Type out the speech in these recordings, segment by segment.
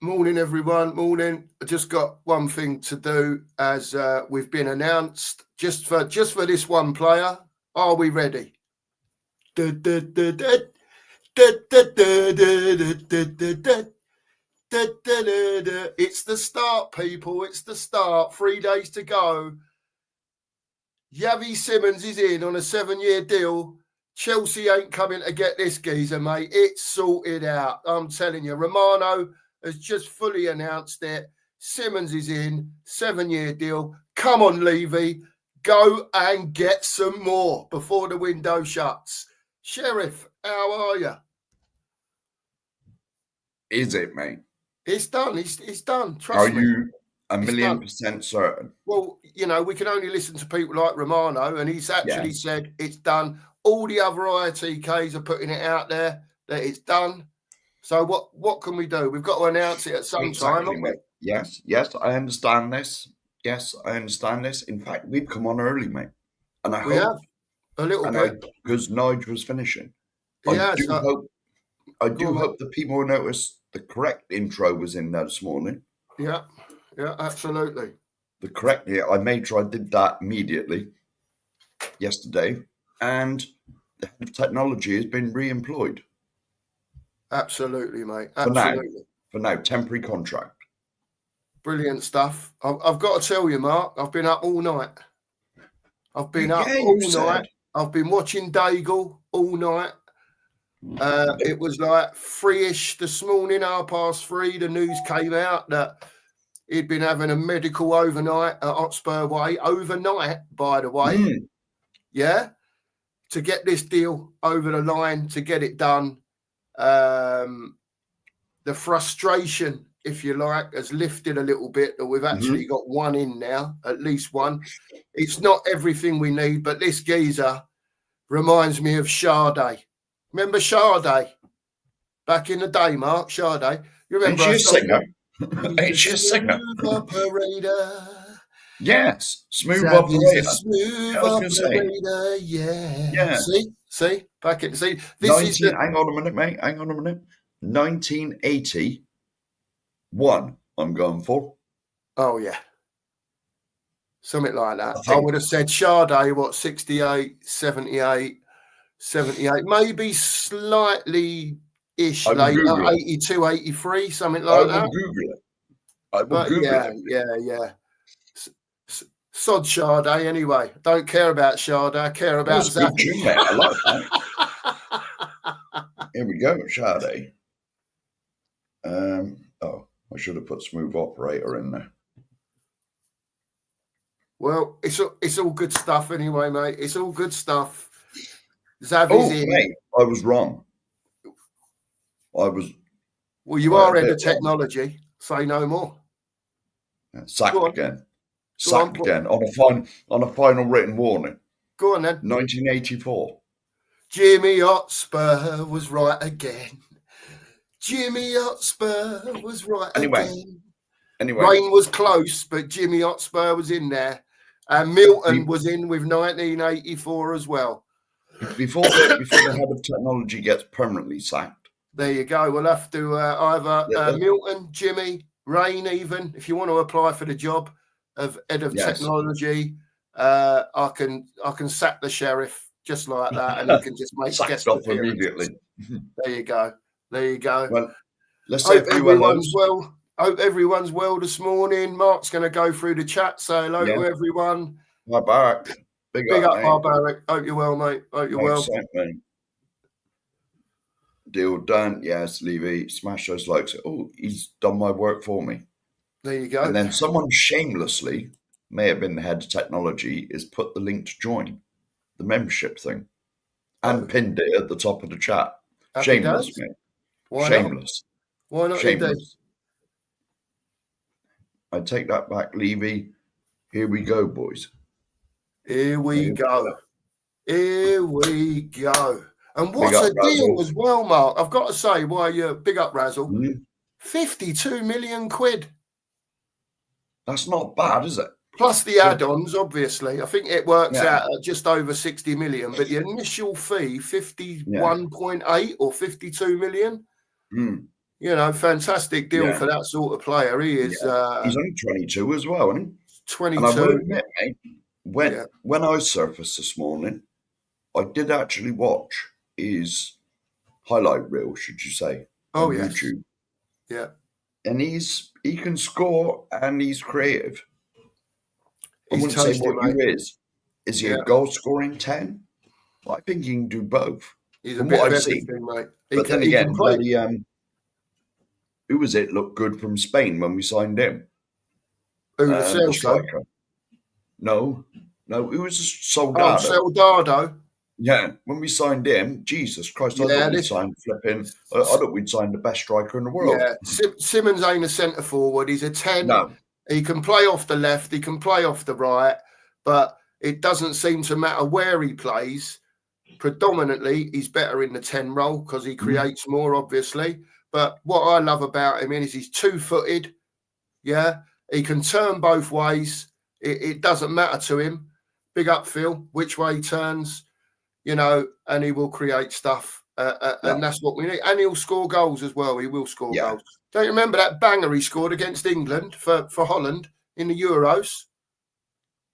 Morning, everyone. Morning. I just got one thing to do, as we've been announced. Just for this one player. Are we ready? It's the start, people. It's the start. 3 days to go. Xavi Simons is in on a 7-year deal. Chelsea ain't coming to get this geezer, mate. It's sorted out. I'm telling you. Romano has just fully announced it. Simons is in, 7-year deal. Come on, Levy. Go and get some more before the window shuts. Sheriff, how are you? Is it, mate? It's done. It's done. Trust me. Are you 1,000,000% certain? Well, we can only listen to people like Romano, and he's actually said it's done. All the other ITKs are putting it out there that it's done. So what can we do? We've got to announce it at some time, haven't we? Yes, I understand this. Yes, I understand this. In fact, we've come on early, mate. And I have a little bit because Nige was finishing. Yeah, I do hope that people notice the correct intro was in there this morning. Yeah, absolutely. I made sure I did that immediately yesterday, and the head of technology has been re-employed. Absolutely, mate. Absolutely. For now, temporary contract. Brilliant stuff. I've got to tell you, Mark, I've been up all night. I've been watching Daigle all night. It was like 3-ish this morning, 3:30. The news came out that he'd been having a medical overnight at Hotspur Way. Overnight, by the way. Yeah. To get this deal over the line, to get it done. The frustration, if you like, has lifted a little bit, that we've actually got one in now, at least one. It's not everything we need, but this geezer reminds me of Sade. Remember Sade? Back in the day, Mark, Sade. You remember? Ain't she a singer? Ain't she a singer? Operator. Yes, smooth operator. Smooth operator, yeah. See? Back in, see? Hang on a minute, mate. Hang on a minute. 1981, I'm going for. Oh, yeah. Something like that. I would have said Sade, 68, 78, maybe slightly-ish later, 82, 83, something like that. I will Google it. Yeah. Sod Sade, anyway. Don't care about Sade. I care about Xavi. I like that. Here we go, Sade. I should have put smooth operator in there. Well, it's all good stuff anyway, mate. It's all good stuff. Xavi's in. Mate, I was wrong. Well, you are head of technology. Say no more. Sacked again. On a final written warning. Go on then. 1984. Jimmy Hotspur was right again. Jimmy Hotspur was right again. Anyway. Rain was close, but Jimmy Hotspur was in there. And Milton was in with 1984 as well. Before the head of technology gets permanently sacked. There you go. We'll have to either Milton, Jimmy, Rain, even if you want to apply for the job of head of technology. I can sack the sheriff just like that, and he can just make guest off immediately. There you go. Well, let's hope everyone's well. Hope everyone's well this morning. Mark's going to go through the chat. Say hello to everyone. Barbaric. Big up, Barbaric. Hope you're well, mate. Hope you're well. Deal done. Yes, Levy. Smash those likes. Oh, he's done my work for me. There you go. And then someone shamelessly, may have been the head of technology, is put the link to join the membership thing and pinned it at the top of the chat. Shameless, mate. Shameless. Why not? Shameless. I take that back, Levy. Here we go, boys. Here we go. And what a deal as well, Mark. I've got to say, why you're big up, Razzle. 52 million quid. That's not bad, is it? Plus the add-ons, obviously. I think it works out at just over 60 million, but the initial fee, 51.8 or 52 million. fantastic deal for that sort of player. He is. He's only 22 as well, isn't he? 22. And I will admit, mate, when I surfaced this morning, I did actually watch his highlight reel, should you say, on YouTube. Yeah. And he can score and he's creative. I wouldn't tasty, say what mate. you is. Is he a goal-scoring 10? Well, I think he can do both. He's from a bit what of I've everything, seen. mate. But then again, who was it looked good from Spain when we signed him? The striker. No, who was Soldado? Oh, Soldado. Yeah, when we signed him, Jesus Christ, I thought we'd signed flipping. I thought we'd signed the best striker in the world. Yeah, Simmons ain't a centre forward. He's a 10. No. He can play off the left. He can play off the right. But it doesn't seem to matter where he plays. Predominantly, he's better in the 10 role because he creates more, obviously. But what I love about him is he's 2-footed. Yeah, he can turn both ways. It doesn't matter to him. Big up, Phil, which way he turns. And he will create stuff. And that's what we need. And he'll score goals as well. He will score goals. Don't you remember that banger he scored against England for Holland in the Euros?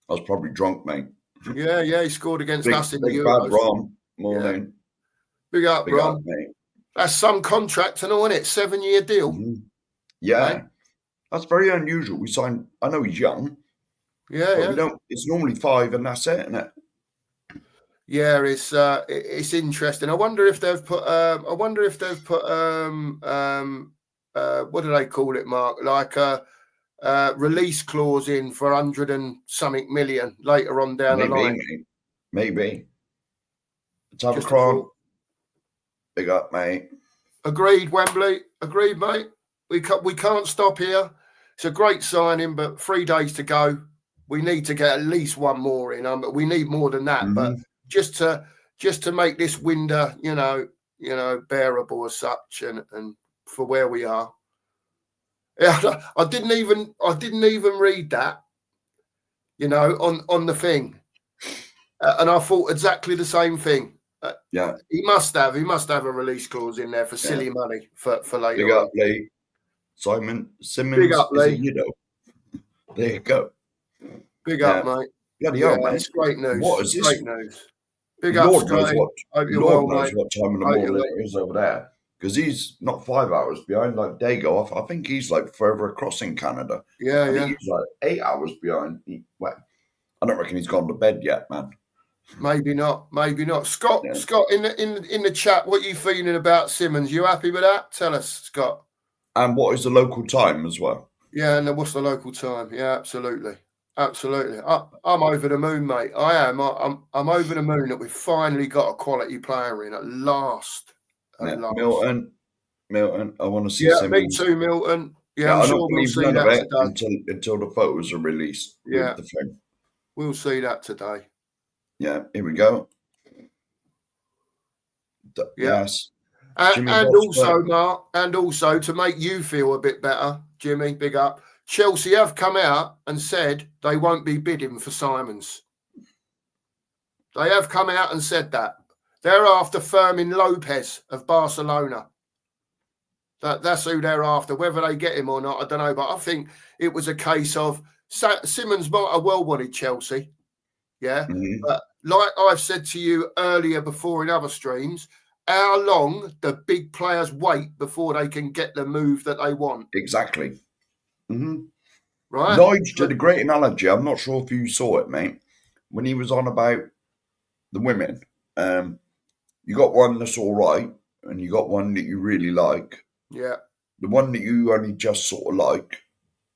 I was probably drunk, mate. Yeah, he scored against us in the Euros. Bad Rom. Morning. Big up, Rom. Mate. That's some contract and all, isn't it? 7-year deal. Mm-hmm. Yeah. Right? That's very unusual. We signed, I know he's young. Yeah. It's normally 5 and that's it, isn't it? Yeah, it's interesting. I wonder if they've put what do they call it, Mark? Like a release clause in for 100 and something million later on down the line. Maybe. Let's have a crawl. Big up, mate. Agreed, Wembley. Agreed, mate. We can't stop here. It's a great signing, but 3 days to go. We need to get at least one more in. We need more than that, but just to make this window, bearable as such, and for where we are. Yeah, I didn't even read that, on the thing, and I thought exactly the same thing. He must have a release clause in there for silly money for later. Big up, Lee. Simmons. Big up, Lee. There you go. Big up, mate. Bloody hell, man. It's great news. What is this? Great news. Big up, Scotty. Lord knows what time of the morning it is over there. Because he's not 5 hours behind like Dago. I think he's like further across in Canada. Yeah. He's like 8 hours behind. I don't reckon he's gone to bed yet, man. Maybe not. Scott, in the chat, what are you feeling about Simmons? You happy with that? Tell us, Scott. And what is the local time as well? Yeah, and what's the local time? Yeah, absolutely. I'm over the moon, mate. I am. I'm over the moon that we've finally got a quality player in at last. Milton, I want to see Simmons. Me too, Milton. Yeah, I'm sure we'll see that today. Until the photos are released. Yeah. With the thing. We'll see that today. Yeah, here we go. Yes. And also, Mark, to make you feel a bit better, Jimmy, big up. Chelsea have come out and said they won't be bidding for Simons. They have come out and said that. They're after Fermin Lopez of Barcelona. That's who they're after. Whether they get him or not, I don't know. But I think it was a case of Simmons might have well wanted Chelsea. Yeah. Mm-hmm. But like I've said to you earlier before in other streams, how long the big players wait before they can get the move that they want. Exactly. Mm-hmm. Right. Nige did a great analogy. I'm not sure if you saw it, mate. When he was on about the women, you got one that's all right, and you got one that you really like. Yeah. The one that you only just sort of like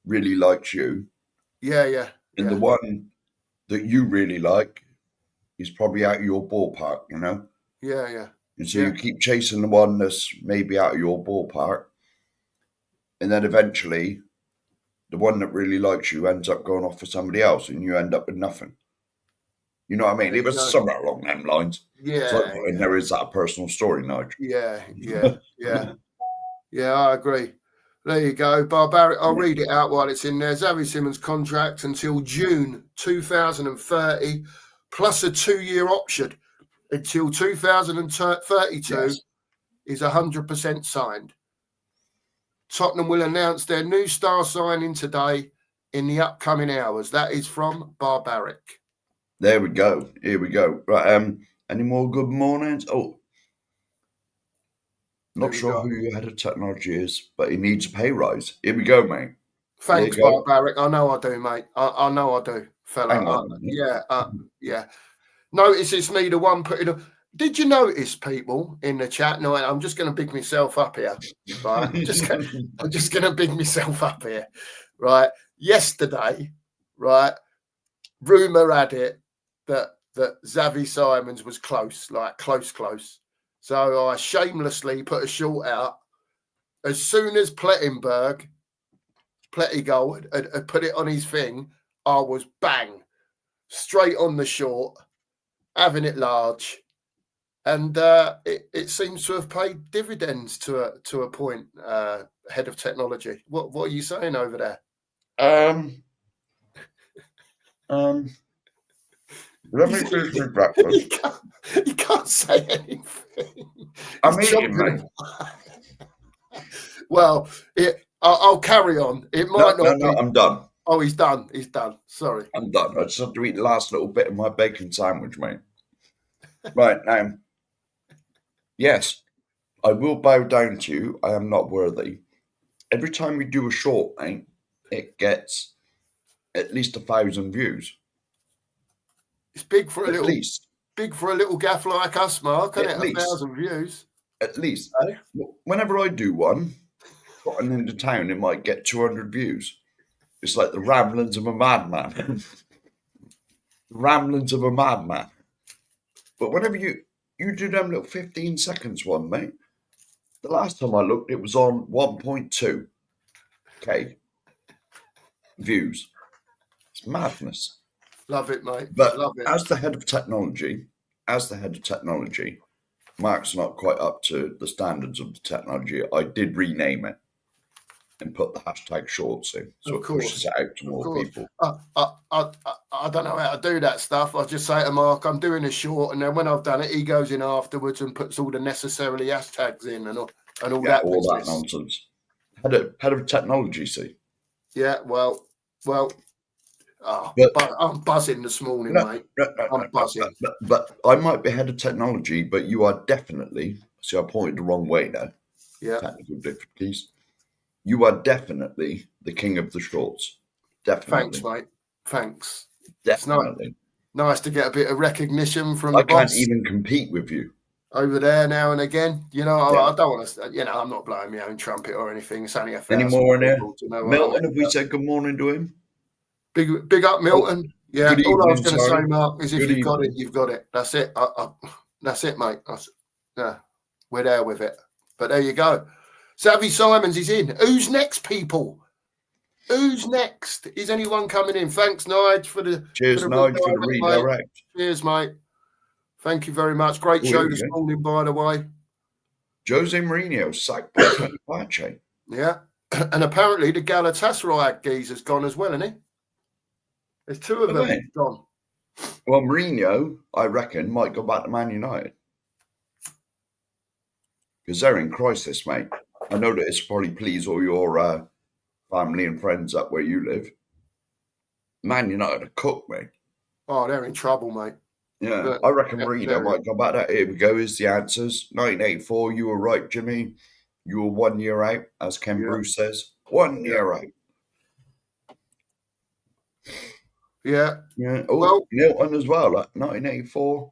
really likes you. Yeah. And the one that you really like is probably out of your ballpark, you know? Yeah. And so you keep chasing the one that's maybe out of your ballpark. And then eventually the one that really likes you ends up going off for somebody else and you end up with nothing. You know what I mean? It was somewhere along them lines. Yeah. And there is that personal story, Nigel. Yeah, I agree. There you go. Barbaric. I'll read it out while it's in there. Xavi Simmons' contract until June 2030, plus a 2-year option until 2032 is 100% signed. Tottenham will announce their new star signing today in the upcoming hours. That is from Barbaric. There we go. Here we go. Right. Any more good mornings? Oh, not sure who your head of technology is, but he needs a pay rise. Here we go, mate. Thanks, Barbaric. I know I do, mate. I know I do, fella. Hang on. Yeah. Notice it's me, the one putting up. Did you notice, people in the chat? No, I'm just going to big myself up here, right? I'm just going to big myself up here, right? Yesterday, right? Rumor had it that Xavi Simons was close, like close. So I shamelessly put a short out. As soon as Plettenberg had put it on his thing, I was bang straight on the short, having it large. And it seems to have paid dividends to a point. Head of technology, what are you saying over there? Let me finish my breakfast. You can't say anything. I'm eating, mate. Well, I'll carry on. It might not be. No, I'm done. Oh, he's done. Sorry. I'm done. I just have to eat the last little bit of my bacon sandwich, mate. Right, now. Yes, I will bow down to you. I am not worthy. Every time we do a short, mate, it gets at least 1,000 views. It's big for a little gaff like us, Mark, isn't it? 1,000 views. At least. Whenever I do one, trotting into town, it might get 200 views. It's like the ramblings of a madman. Ramblings of a madman. But whenever you do them little 15 seconds one, mate, the last time I looked, it was on 1.2K views. It's madness. Love it, mate. But love it. As the head of technology, Mark's not quite up to the standards of the technology. I did rename it and put the hashtag shorts in, so it pushes it out to more people. I don't know how to do that stuff. I just say to Mark, I'm doing a short, and then when I've done it, he goes in afterwards and puts all the necessarily hashtags in and all that. All that nonsense. Head of technology, see? Yeah, well. I'm buzzing this morning, mate. I'm buzzing. But I might be head of technology, but you are definitely. See, I pointed the wrong way now. Yeah. Technical difficulties. You are definitely the king of the shorts. Definitely. Thanks, mate. Thanks. Definitely. Nice to get a bit of recognition from the boss. I can't even compete with you. Over there now and again. I don't want to, I'm not blowing my own trumpet or anything. It's only 1,000 Any more in there? Milton, have we said good morning to him? Big up, Milton. Yeah, all I was going to say, Mark, is if you've got it, you've got it. That's it. That's it, mate. We're there with it. But there you go. Xavi Simons is in. Who's next, people? Who's next? Is anyone coming in? Thanks, Nige, for the redirect. Cheers, mate. Thank you very much. Great show this morning, by the way. Jose Mourinho sacked by Tony Pache. Yeah, and apparently the Galatasaray geezer's gone as well, isn't he? There's two of them gone. Well, Mourinho, I reckon, might go back to Man United. Because they're in crisis, mate. I know that it's probably please all your family and friends up where you live. Man United are cooked, mate. Oh, they're in trouble, mate. Yeah, I reckon Mourinho might go back. Here we go. Here's the answers. 1984, you were right, Jimmy. You were 1 year out, as Ken Bruce says. 1 year out. Yeah. Oh, well, Milton as well. 1984.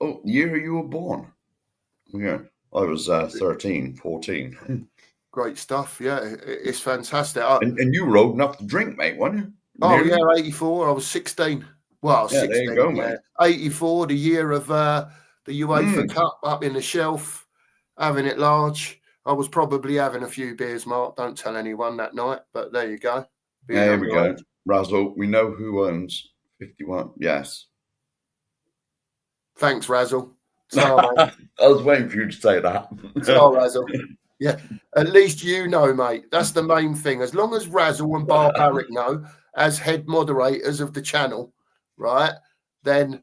Oh, the year you were born. Yeah, I was 13, 14. Great stuff. Yeah, it's fantastic. And you were old enough to drink, mate, weren't you? Oh, yeah, 84. I was 16. Well, I was 16. There you go, mate. 84, the year of the UEFA Cup, up in the shelf, having it large. I was probably having a few beers, Mark. Don't tell anyone that night, but there you go. There we go. Razzle, we know who owns 51. Yes. Thanks, Razzle. I was waiting for you to say that. Razzle. Yeah, at least you know, mate. That's the main thing. As long as Razzle and Barbaric know, as head moderators of the channel, right, then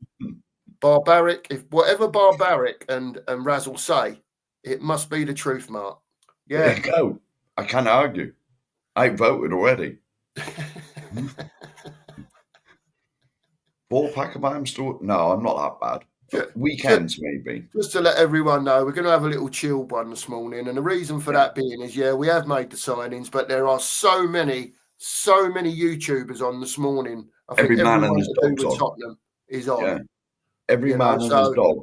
Barbaric, if whatever Barbaric and Razzle say, it must be the truth, Mark. Yeah. There you go. I can't argue. I voted already. 4-pack of Amstel? No, I'm not that bad. Weekends, maybe. Just to let everyone know, we're going to have a little chilled one this morning. And the reason for that being is, we have made the signings, but there are so many YouTubers on this morning. I think every man and his to do dog's with on. Tottenham is on. Yeah. Every man and his dog.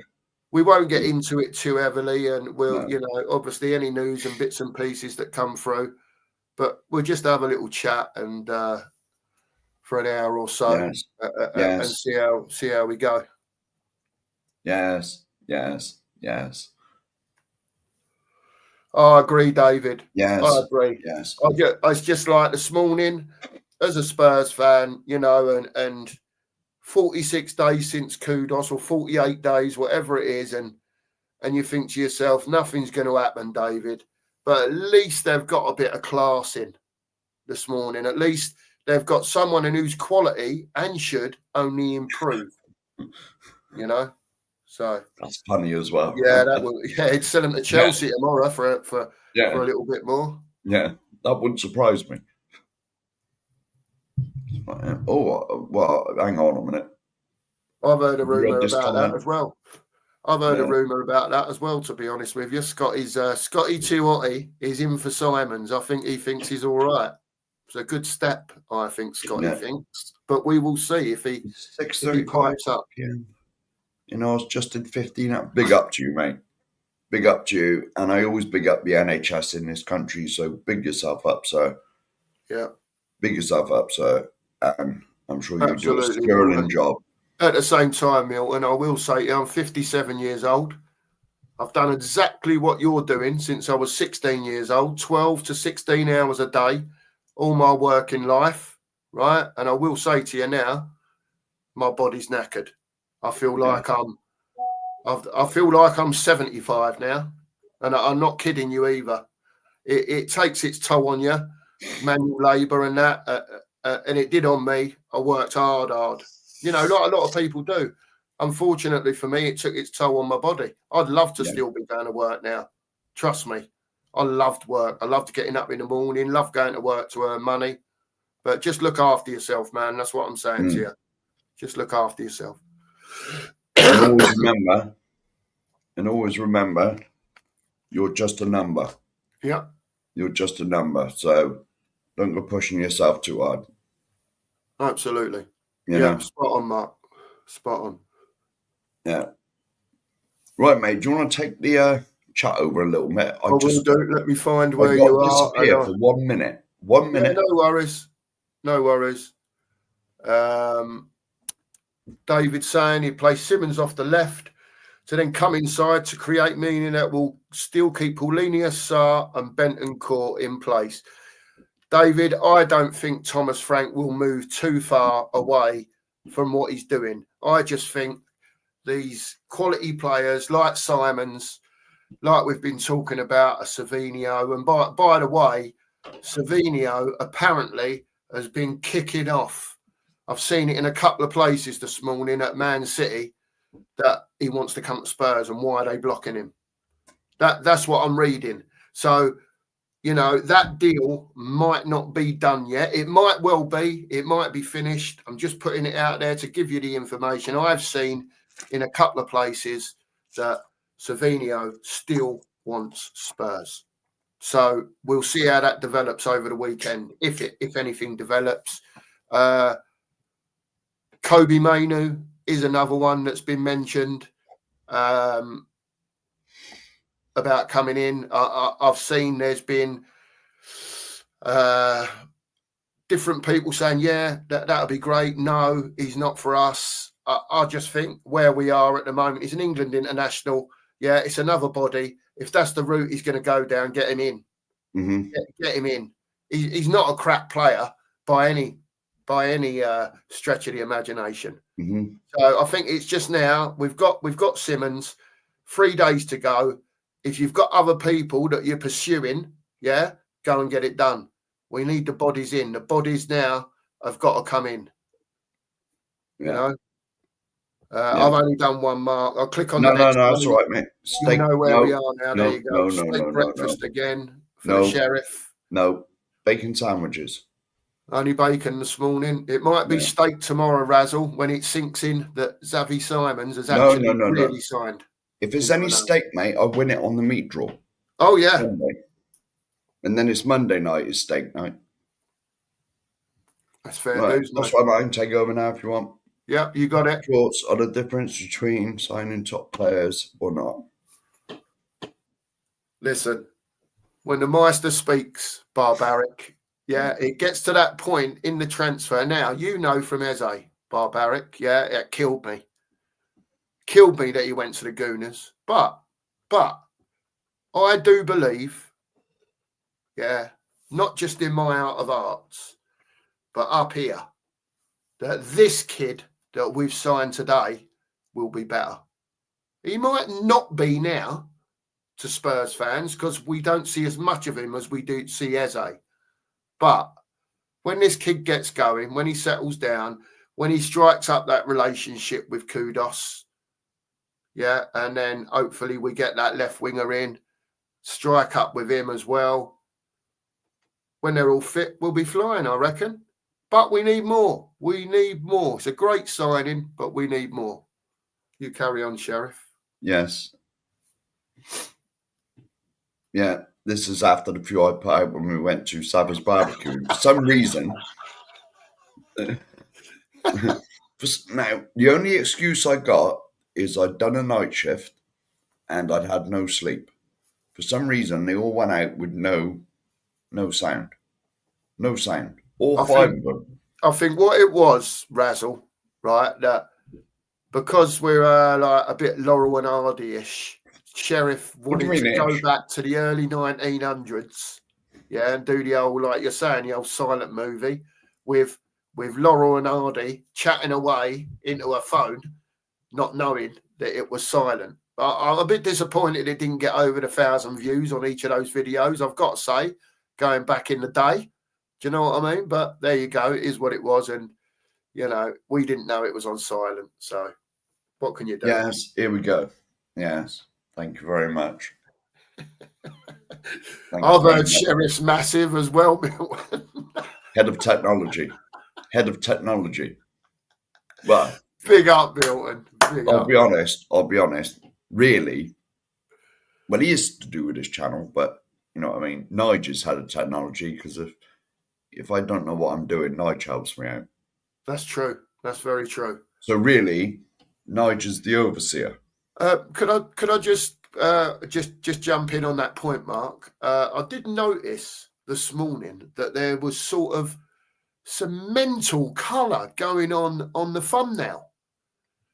We won't get into it too heavily, and we'll, obviously any news and bits and pieces that come through, but we'll just have a little chat and for an hour or so, and see how we go. Yes. I agree, David. Yes. I agree. Yes. It's just like this morning, as a Spurs fan, and 46 days since Kudos, or 48 days, whatever it is, and you think to yourself, nothing's going to happen, David. But at least they've got a bit of class in this morning. At least they've got someone in whose quality and should only improve. So that's funny as well. Yeah, that will. Yeah, he'd sell him to Chelsea tomorrow for a little bit more. Yeah, that wouldn't surprise me. Oh, well, hang on a minute. I've heard a rumour about that as well. A rumour about that as well, to be honest with you. Scotty Tuotti is in for Simons. I think he thinks he's all right. It's a good step, I think Scotty thinks. But we will see if he pipes up. Yeah. It's just in 15. Big up to you, mate. Big up to you. And I always big up the NHS in this country. So big yourself up, sir. Yeah. Big yourself up, sir. And I'm sure you do a sterling job. At the same time, Milton, I will say I'm 57 years old. I've done exactly what you're doing since I was 16 years old, 12 to 16 hours a day, all my working life, right? And I will say to you now, my body's knackered. I feel like I'm 75 now, and I'm not kidding you either. It takes its toll on you, manual labour and that, and it did on me. I worked hard, like a lot of people do. Unfortunately for me, it took its toll on my body. I'd love to still be going to work now. Trust me, I loved work. I loved getting up in the morning, loved going to work to earn money. But just look after yourself, man. That's what I'm saying to you. Just look after yourself. And always remember, you're just a number. Yeah. You're just a number. So don't go pushing yourself too hard. Absolutely. You know? Spot on, Mark. Spot on. Yeah. Right, mate. Do you want to take the chat over a little bit? I will do. Let me find where you are. Disappear for 1 minute. 1 minute. No worries. No worries. David saying he plays Simmons off the left to then come inside to create meaning that will still keep Paulinho, Sarr and Bentancur in place. David, I don't think Thomas Frank will move too far away from what he's doing. I just think these quality players like Simons, like we've been talking about, a Savinho, and by the way, Savinho apparently has been kicking off. I've seen it in a couple of places this morning at Man City that he wants to come to Spurs, and why are they blocking him? That's what I'm reading. So, that deal might not be done yet. It might well be. It might be finished. I'm just putting it out there to give you the information. I've seen in a couple of places that Savinho still wants Spurs. So we'll see how that develops over the weekend, if anything develops. Kobe Mainu is another one that's been mentioned about coming in. I've seen there's been different people saying, that'll be great. No, he's not for us. I just think where we are at the moment, he's an England international. Yeah, it's another body. If that's the route he's going to go down, get him in. Mm-hmm. Get him in. He's not a crap player by any stretch of the imagination. Mm-hmm. So I think it's just now we've got Simmons, 3 days to go. If you've got other people that you're pursuing, go and get it done. We need the bodies in. The bodies now have got to come in. I've only done one, Mark. I'll click on no, the next one. That's all right, mate. You know where we are now. There you go. No, breakfast again for the sheriff. No, bacon sandwiches. Only bacon this morning. It might be steak tomorrow, Razzle, when it sinks in that Xavi Simons has actually really signed. If there's any steak, mate, I win it on the meat draw. Oh, yeah. Sunday. And then it's Monday night is steak night. That's fair dues, That's why I can take over now if you want. Yeah, you got it. Thoughts on the difference between signing top players or not? Listen, when the Meister speaks, Barbaric, it gets to that point in the transfer. Now, you know from Eze, Barbaric, it killed me. Killed me that he went to the Gooners. But I do believe, not just in my art of arts, but up here, that this kid that we've signed today will be better. He might not be now to Spurs fans because we don't see as much of him as we do see Eze. But when this kid gets going, when he settles down, when he strikes up that relationship with Kudos, and then hopefully we get that left winger in, strike up with him as well. When they're all fit, we'll be flying, I reckon. But we need more. We need more. It's a great signing, but we need more. You carry on, Sheriff. Yes. Yeah, this is after the few I put out when we went to Savage Barbecue. For some reason, now, the only excuse I got is I'd done a night shift and I'd had no sleep. For some reason, they all went out with no sound. No sound. All five of them. I think what it was, Razzle, right, that because we're like a bit Laurel and Hardy-ish, Sheriff wanted to go back to the early 1900s, and do the old, like you're saying, the old silent movie with Laurel and Hardy chatting away into a phone, not knowing that it was silent. I'm a bit disappointed it didn't get over 1,000 views on each of those videos, I've got to say, going back in the day. Do you know what I mean? But there you go. It is what it was. And, we didn't know it was on silent. So what can you do? Yes, here we go. Yes. Thank you very much. I've heard Sheriff's massive as well, Milton. Head of technology. Well, big up, Milton. I'll be honest. Really, well, he is to do with his channel, but you know what I mean? Nigel's head of technology because if I don't know what I'm doing, Nigel helps me out. That's true. That's very true. So really, Nigel's the overseer. Could I just jump in on that point, Mark? I did notice this morning that there was sort of some mental colour going on the thumbnail.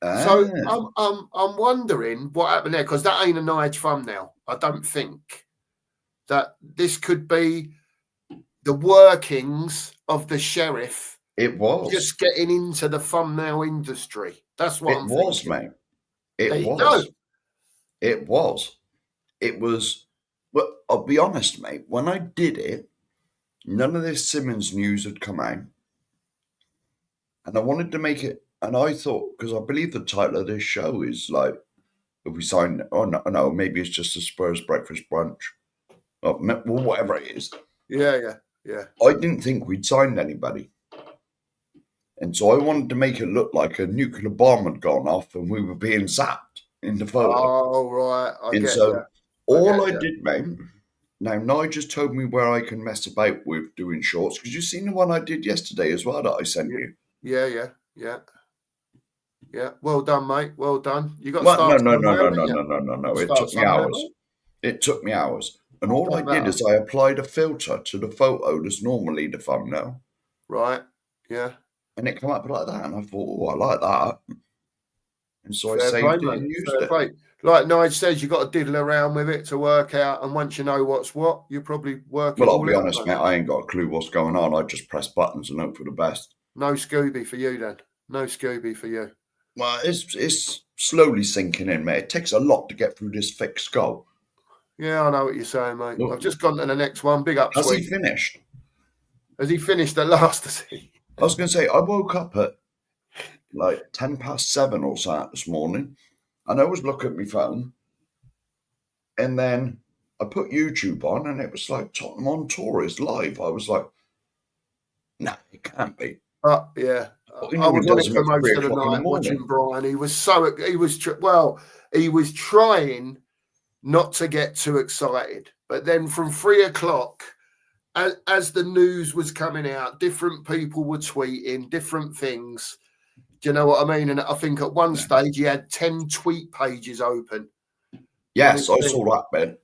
So I'm wondering what happened there, because that ain't a Nige thumbnail. I don't think that this could be the workings of the Sheriff. It was just getting into the thumbnail industry. That's what I'm thinking. Mate. It was. It was. Well, I'll be honest, mate. When I did it, none of this Simmons news had come out, and I wanted to make it. And I thought, because I believe the title of this show is like, if we sign, no, maybe it's just a Spurs breakfast brunch, or whatever it is. Yeah. I didn't think we'd signed anybody. And so I wanted to make it look like a nuclear bomb had gone off and we were being zapped in the photo. Oh, right. I did, mate, now Nigel's told me where I can mess about with doing shorts, because you've seen the one I did yesterday as well that I sent you. Yeah. Well done, mate. Well done. You got to start. No. It took me hours. And all I did is I applied a filter to the photo that's normally the thumbnail. Right. Yeah. And it came up like that. And I thought, I like that. And so I saved it and used it. Like Nige says, you've got to diddle around with it to work out. And once you know what's what, you probably work it all out. Well, I'll be honest, mate, I ain't got a clue what's going on. I just press buttons and hope for the best. No Scooby for you, then. No Scooby for you. Well, it's slowly sinking in, mate. It takes a lot to get through this thick skull. Yeah, I know what you're saying, mate. Look, I've just gone to the next one. Big up, Has he finished? Has he finished at last, has he? I was going to say, I woke up at like 7:10 or so this morning, and I was looking at my phone, and then I put YouTube on and it was like Tottenham on tour is live. I was like, nah, it can't be. Yeah. You I know, was on it for most of the night watching Brian. He was trying not to get too excited. But then from 3 o'clock, as the news was coming out, different people were tweeting different things. Do you know what I mean? And I think at one stage he had 10 tweet pages open. Yes, I saw that bit.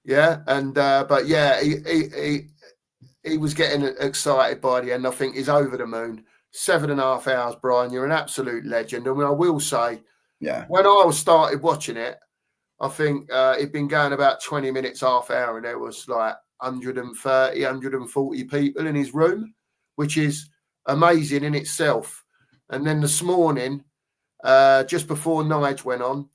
Yeah, and but yeah, he was getting excited by the end. I think he's over the moon. 7.5 hours, Brian. You're an absolute legend. I mean, I will say, when I started watching it, I think it'd been going about 20 minutes, half hour, and there was like 130, 140 people in his room, which is amazing in itself. And then this morning, just before Nige went on,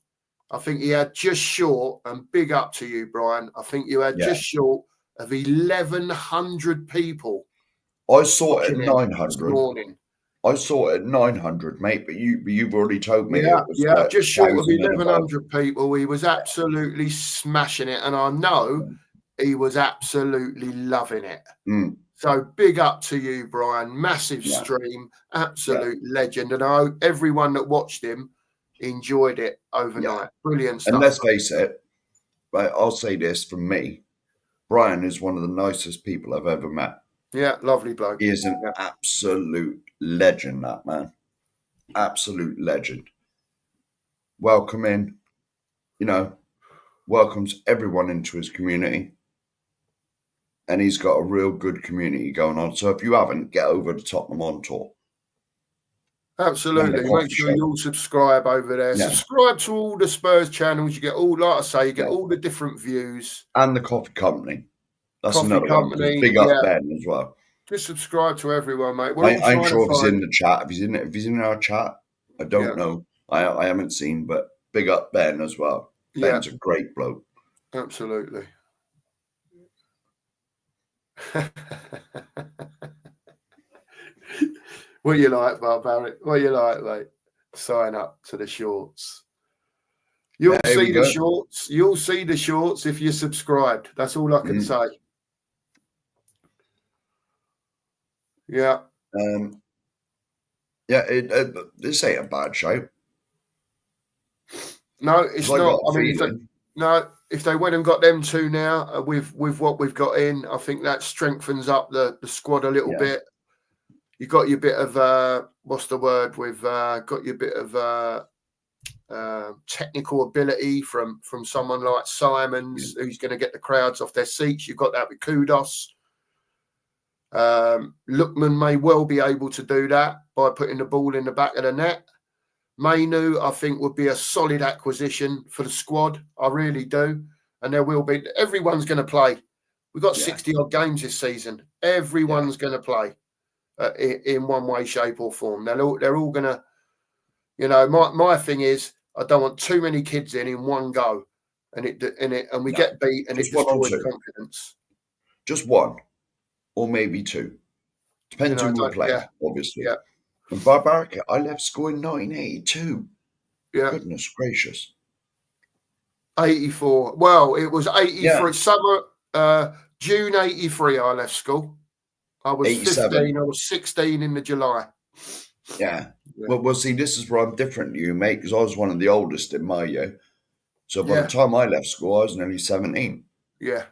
I think he had just short, and big up to you, Brian. I think you had just short of 1,100 people. I saw it at 900 this morning. I saw it at 900, mate, but you've already told me it was like just short of 1,100 people. He was absolutely smashing it, and I know he was absolutely loving it. So big up to you, Brian. Massive stream, absolute legend, and I hope everyone that watched him enjoyed it overnight. Brilliant stuff. And let's face it, right, I'll say this from me, Brian is one of the nicest people I've ever met. Yeah, lovely bloke. He is an absolute legend, that man. Absolute legend. Welcoming, welcomes everyone into his community. And he's got a real good community going on. So if you haven't, get over to Tottenham on tour. Absolutely. Make sure you all subscribe over there. Yeah. Subscribe to all the Spurs channels. You get all, like I say, you get all the different views. And the Coffee Company. That's another one. Big up Ben as well. Just subscribe to everyone, mate. I'm sure if he's in the chat, if he's in our chat, I don't know. I haven't seen, but big up Ben as well. Ben's a great bloke. Absolutely. What you like, Barrett? What you like, mate? Sign up to the shorts. You'll see the shorts. You'll see the shorts if you're subscribed. That's all I can say. Yeah. This ain't a bad show. No, it's not. I mean, if they went and got them two now with what we've got in, I think that strengthens up the squad a little bit. You got your bit of what's the word? We've got your bit of technical ability from someone like Simons, who's going to get the crowds off their seats. You've got that with Kudos. Lookman may well be able to do that by putting the ball in the back of the net. Mainu, I think, would be a solid acquisition for the squad. I really do. And there will be. Everyone's going to play. We've got 60-odd games this season. Everyone's going to play in one way, shape or form. They're all going to, my thing is, I don't want too many kids in one go. And we get beat and it destroys confidence. Just one. Or maybe two. Depends who we play, obviously. Yeah. And Barbarica, I left school in 1982. Yeah. Goodness gracious. 84. Well, it was 83. Summer, June 83, I left school. I was 87. 15. I was 16 in the July. Yeah. Well, see, this is where I'm different to you, mate, because I was one of the oldest in my year. So by the time I left school, I was nearly 17. Yeah.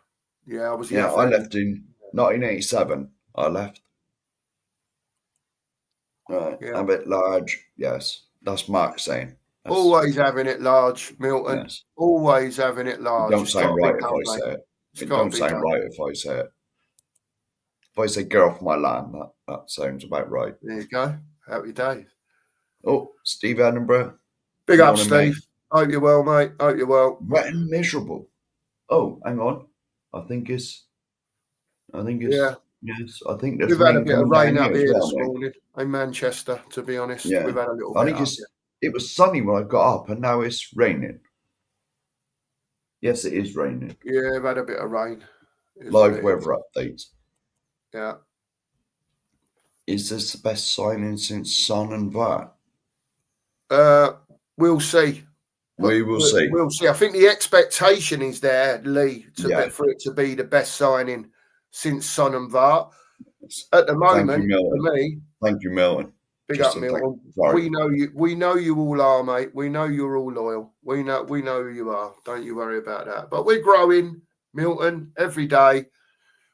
Yeah, I was. Yeah, I left in 1987. I left. Right. A bit large. Yes. That's Mark saying. Always having it large, Milton. Yes. Always having it large. It don't sound right if I say it. It don't sound right if I say it. If I say get off my land, that sounds about right. There you go. Happy days. Oh, Steve Edinburgh. Big up, Steve. Mate. Hope you're well, mate. Hope you're well. Wet and miserable. Oh, hang on. I think it's yes. I think there's we've had a bit of rain up here this morning in Manchester, to be honest. Yeah. We've had a little bit. It was sunny when I got up and now it's raining. Yes, it is raining. Yeah, we've had a bit of rain. Live weather updates. Yeah. Is this the best signing since Son and Var? We'll see. We will see. We'll see. I think the expectation is there, Lee, for it to be the best signing since Son and Vart. At the moment, for me. Thank you, Milton. Big up, Milton. We know you. We know you all are, mate. We know you're all loyal. We know who you are. Don't you worry about that. But we're growing, Milton, every day.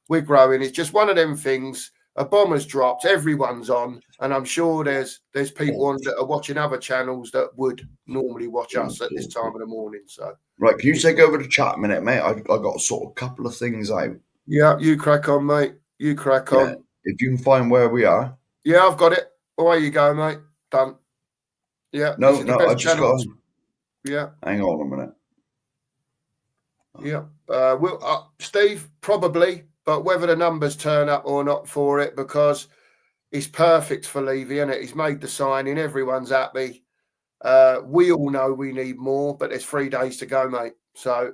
We're growing. It's just one of them things. A bomb has dropped. Everyone's on, and I'm sure there's people on that are watching other channels that would normally watch us at this time of the morning. So right, can you take over the chat a minute, mate? I got a sort of couple of things out. Yeah, you crack on, mate. You crack on. If you can find where we are. Yeah, I've got it. Away you go, mate. Done. Yeah. No, I just got. Yeah. Hang on a minute. Yeah. Steve, probably, but whether the numbers turn up or not for it, because it's perfect for Levy, isn't it? He's made the signing. Everyone's happy. We all know we need more, but there's 3 days to go, mate. So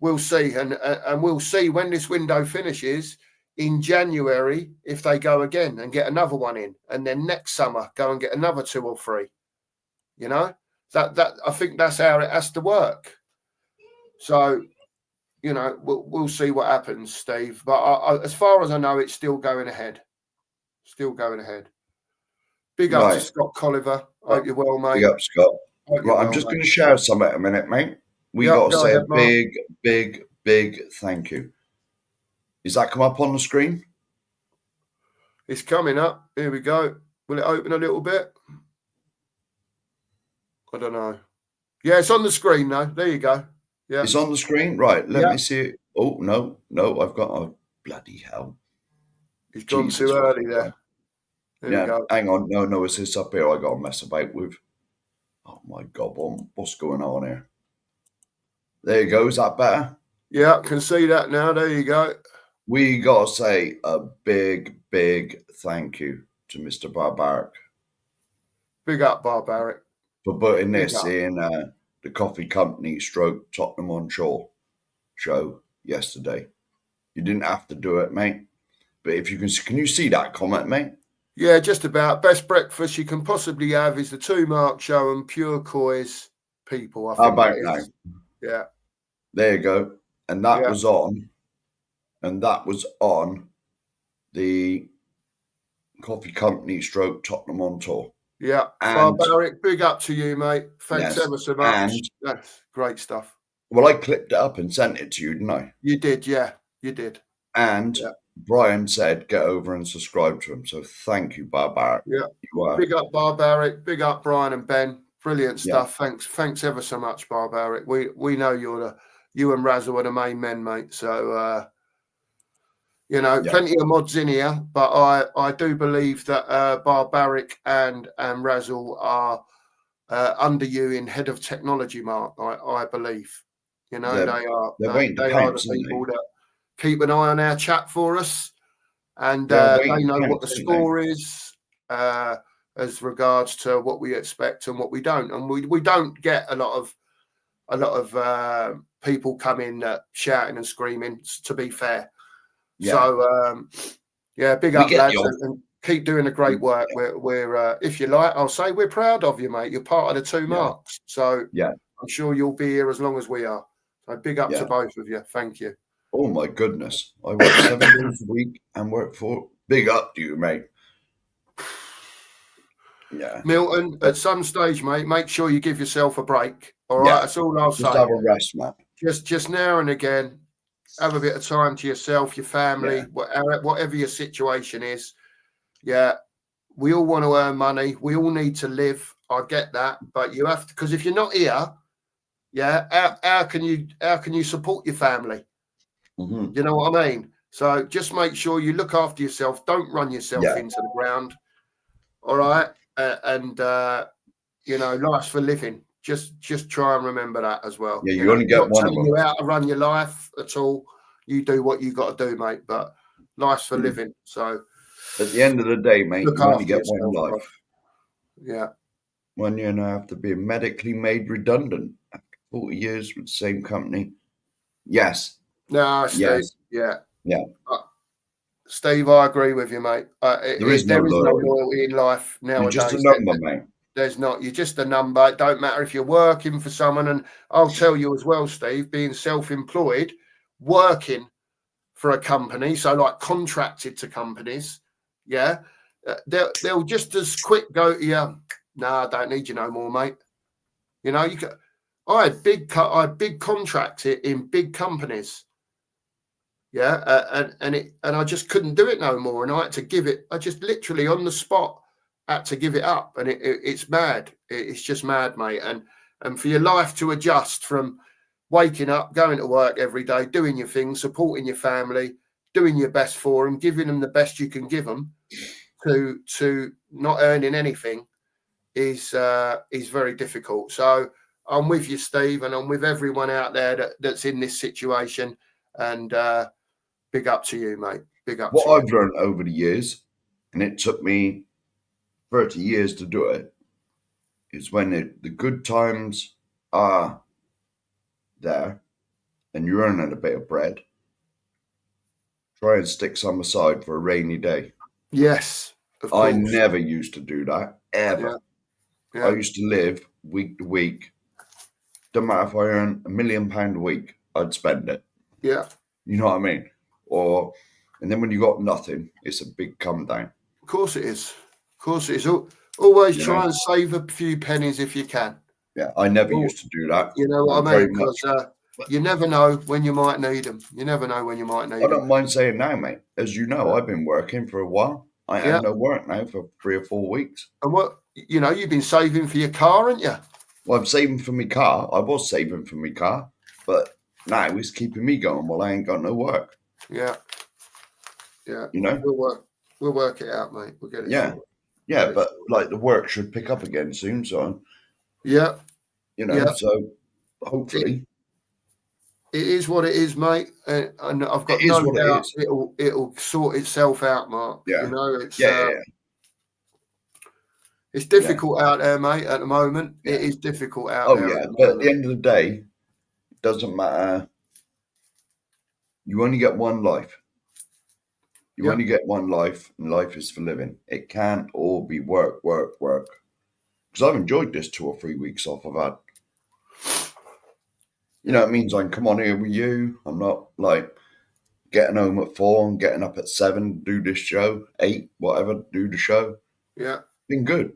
we'll see. And we'll see when this window finishes in January if they go again and get another one in. And then next summer, go and get another 2 or 3. You know? That I think that's how it has to work. So, you know, we'll see what happens, Steve. But as far as I know, it's still going ahead. Still going ahead. Big up to Scott Colliver. Hope you're well, mate. Big up, Scott. Right, I'm just going to share something a minute, mate. We got to say a big thank you. Is that come up on the screen? It's coming up. Here we go. Will it open a little bit? I don't know. Yeah, it's on the screen now. There you go. Yeah, it's on the screen. Right. Let me see it. Oh no, I've got a bloody hell. He's gone too early there. There we go. Hang on. No, it's this up here. I got to mess about with. Oh my God, what's going on here? There you go. Is that better? Yeah, I can see that now. There you go. We got to say a big thank you to Mr. Barbaric. Big up, Barbaric. For putting this in the Coffee Company / Tottenham on Shore show yesterday. You didn't have to do it, mate. But if you can you see that comment, mate? Yeah, just about. Best breakfast you can possibly have is the 2 Mark Show and Pure Coy's people. I think. How about now? Yeah. There you go. And that was on. And that was on the Coffee Company / Tottenham on Tour. Yeah. And Barbaric, big up to you, mate. Thanks ever so much. And that's great stuff. Well, I clipped it up and sent it to you, didn't I? You did, yeah. You did. And Brian said get over and subscribe to him. So thank you, Barbaric. Yeah. Big up, Barbaric. Big up, Brian and Ben. Brilliant stuff. Thanks ever so much, Barbaric. We know you and Razzle are the main men, mate. So you know, plenty of mods in here, but I do believe that Barbaric and Razzle are under you in head of technology, Mark. I believe. You know, they are the people that keep an eye on our chat for us, and they know what the score is as regards to what we expect and what we don't. And we don't get a lot of people come in shouting and screaming, to be fair. Yeah. So, big up, lads, and keep doing the great work. We're if you like, I'll say we're proud of you, mate. You're part of the 2 Marks. So, I'm sure you'll be here as long as we are. So, big up to both of you. Thank you. Oh, my goodness. I work 7 days a week and work for. Big up to you, mate. Yeah. Milton, at some stage, mate, make sure you give yourself a break. All right. That's all I'll say. Just have a rest, man. Just now and again. Have a bit of time to yourself, your family, whatever your situation is. Yeah, we all want to earn money. We all need to live. I get that, but you have to, because if you're not here, how can you support your family? Mm-hmm. You know what I mean? So just make sure you look after yourself. Don't run yourself into the ground. All right, and you know, life's for living. Just try and remember that as well. Yeah, you only get one of them. Not telling you how to run your life at all. You do what you got to do, mate. But life's for living. So at the end of the day, mate, you only get one life. Bro. Yeah. 1 year and a half to be medically made redundant after 40 years with the same company. Yes. No, Steve. Yes. Yeah. Steve, I agree with you, mate. There is no loyalty in life nowadays. You're just a number, mate. There's not. You're just a number. It don't matter if you're working for someone. And I'll tell you as well, Steve, being self-employed, working for a company, so like contracted to companies, they'll just as quick go to you, no, I don't need you no more, mate. You know, I had big contracts in big companies. And I just couldn't do it no more. And I had to give it, I just literally on the spot had to give it up. And it's mad. It's just mad, mate. And for your life to adjust from waking up, going to work every day, doing your things, supporting your family, doing your best for them, giving them the best you can give them, to not earning anything is very difficult. So I'm with you, Steve, and I'm with everyone out there that's in this situation. And big up to you, mate. Big up. What I've learned over the years, and it took me 30 years to do it, is when the good times are there and you're earning a bit of bread, try and stick some aside for a rainy day. Yes, of course. I never used to do that, ever. Yeah. I used to live week to week. Don't matter if I earn £1 million a week, I'd spend it. Yeah. You know what I mean? And then when you got nothing, it's a big come down. Of course it is. Of course it is. Always try and save a few pennies if you can. Yeah, I never used to do that. You know what I mean? Because you never know when you might need them. You never know when you might need them. I don't mind saying now, mate. As you know, I've been working for a while. I have no work now for 3 or 4 weeks. And you've been saving for your car, haven't you? Well, I'm saving for my car. I was saving for my car, but now it's keeping me going while I ain't got no work. Yeah. Yeah. You know? We'll work it out, mate. We'll get it. Yeah. Yeah, but like the work should pick up again soon, so. Yeah. You know, so hopefully. It is what it is, mate, and I've got no doubt it'll sort itself out, Mark. Yeah. You know, it's it's difficult out there, mate. At the moment, it is difficult out there. Oh yeah, but at the end of the day, it doesn't matter. You only get one life. You only get one life, and life is for living. It can't all be work. Because I've enjoyed this 2 or 3 weeks off I've had. You know, it means I can come on here with you. I'm not like getting home at 4 and getting up at 7, do this show, 8, whatever, do the show. Yeah. Been good.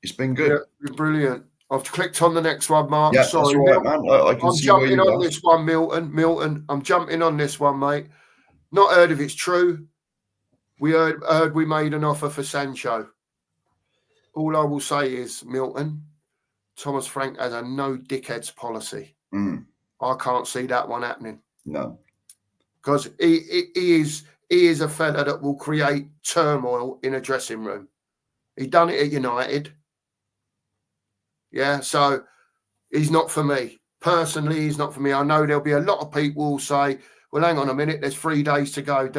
It's been good. Yeah, been brilliant. I've clicked on the next one, Mark. Yeah, sorry, that's all right, man. I can I'm see jumping on this one, Milton. Milton, I'm jumping on this one, mate. Not heard if it's true. We heard we made an offer for Sancho. All I will say is, Milton, Thomas Frank has a no dickheads policy. I can't see that one happening. No. Because he is a fella that will create turmoil in a dressing room. He done it at United. Yeah, so he's not for me. Personally, he's not for me. I know there'll be a lot of people who will say, well, hang on a minute, there's 3 days to go.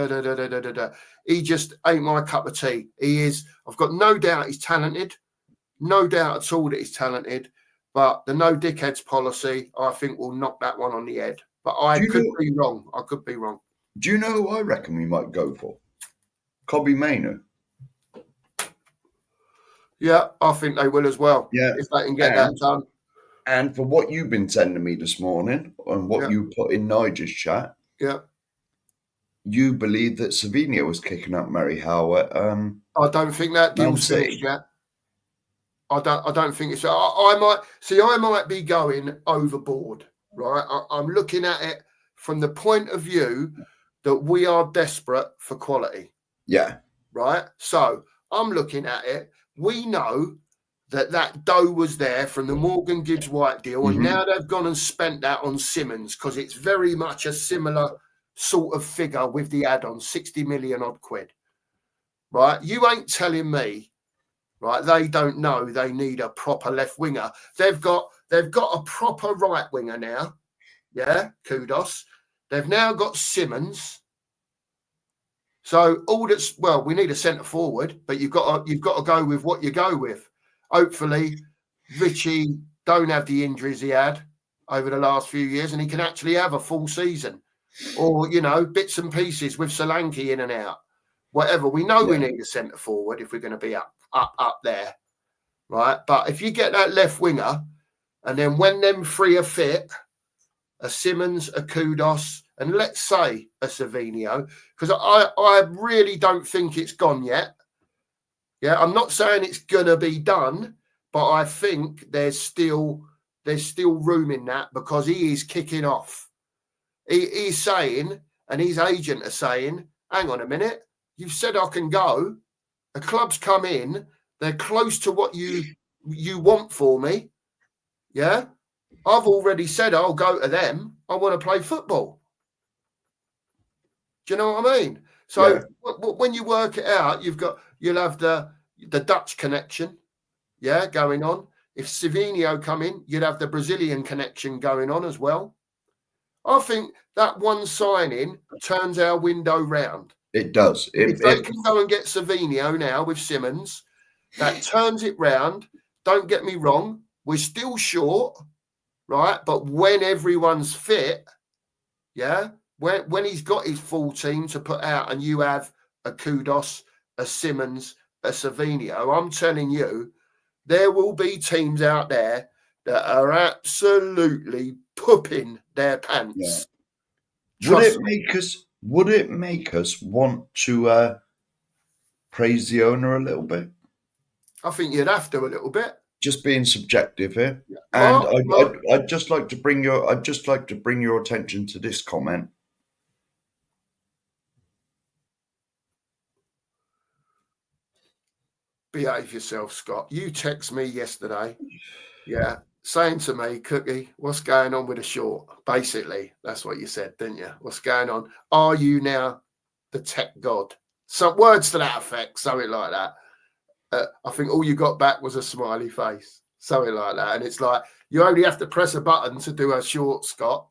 He just ain't my cup of tea. He is, I've got no doubt he's talented. No doubt at all that he's talented. But the no dickheads policy, I think, will knock that one on the head. But I could be wrong. I could be wrong. Do you know who I reckon we might go for? Kobbie Mainoo. Yeah, I think they will as well. Yeah. If they can get that done. And for what you've been sending me this morning and what you put in Nigel's chat, you believe that Savinho was kicking up Mary Howe at I don't think that deal's finished yet. I don't think it's. I might be going overboard, right? I'm looking at it from the point of view that we are desperate for quality. Yeah. Right. So I'm looking at it. We know that dough was there from the Morgan Gibbs White deal, and now they've gone and spent that on Simmons because it's very much a similar sort of figure with the add-on, 60 million odd quid. Right? You ain't telling me. Right, they don't know they need a proper left winger. They've got a proper right winger now. Yeah, kudos. They've now got Simmons. So we need a centre forward, but you've got to go with what you go with. Hopefully, Richie don't have the injuries he had over the last few years, and he can actually have a full season, or bits and pieces with Solanke in and out. Whatever. We know we need a centre forward if we're going to be up there, right? But if you get that left winger, and then when them three are fit, a Simmons, a Kudos, and let's say a Savinio, because I really don't think it's gone yet. Yeah, I'm not saying it's gonna be done, but I think there's still room in that because he is kicking off. He's saying, and his agent are saying, hang on a minute, you've said I can go. The club's come in, they're close to what you want for me. Yeah. I've already said I'll go to them. I want to play football. Do you know what I mean? So when you work it out, you'll have the Dutch connection, going on. If Savinio come in, you'd have the Brazilian connection going on as well. I think that one signing turns our window round. It does. If they can go and get Savinio now with Simmons, that turns it round. Don't get me wrong, we're still short, right? But when everyone's fit, when he's got his full team to put out and you have a Kudos, a Simmons, a Savinio, I'm telling you, there will be teams out there that are absolutely pooping their pants. Yeah. Would it make us want to praise the owner a little bit? I think you'd have to a little bit. Just being subjective here, and I'd just like to bring your attention to this comment. Behave yourself, Scott. You text me yesterday, saying to me, Cookie, what's going on with the short? Basically, that's what you said, didn't you? What's going on? Are you now the tech god? Some words to that effect, something like that. I think all you got back was a smiley face, something like that. And it's like, you only have to press a button to do a short, Scott.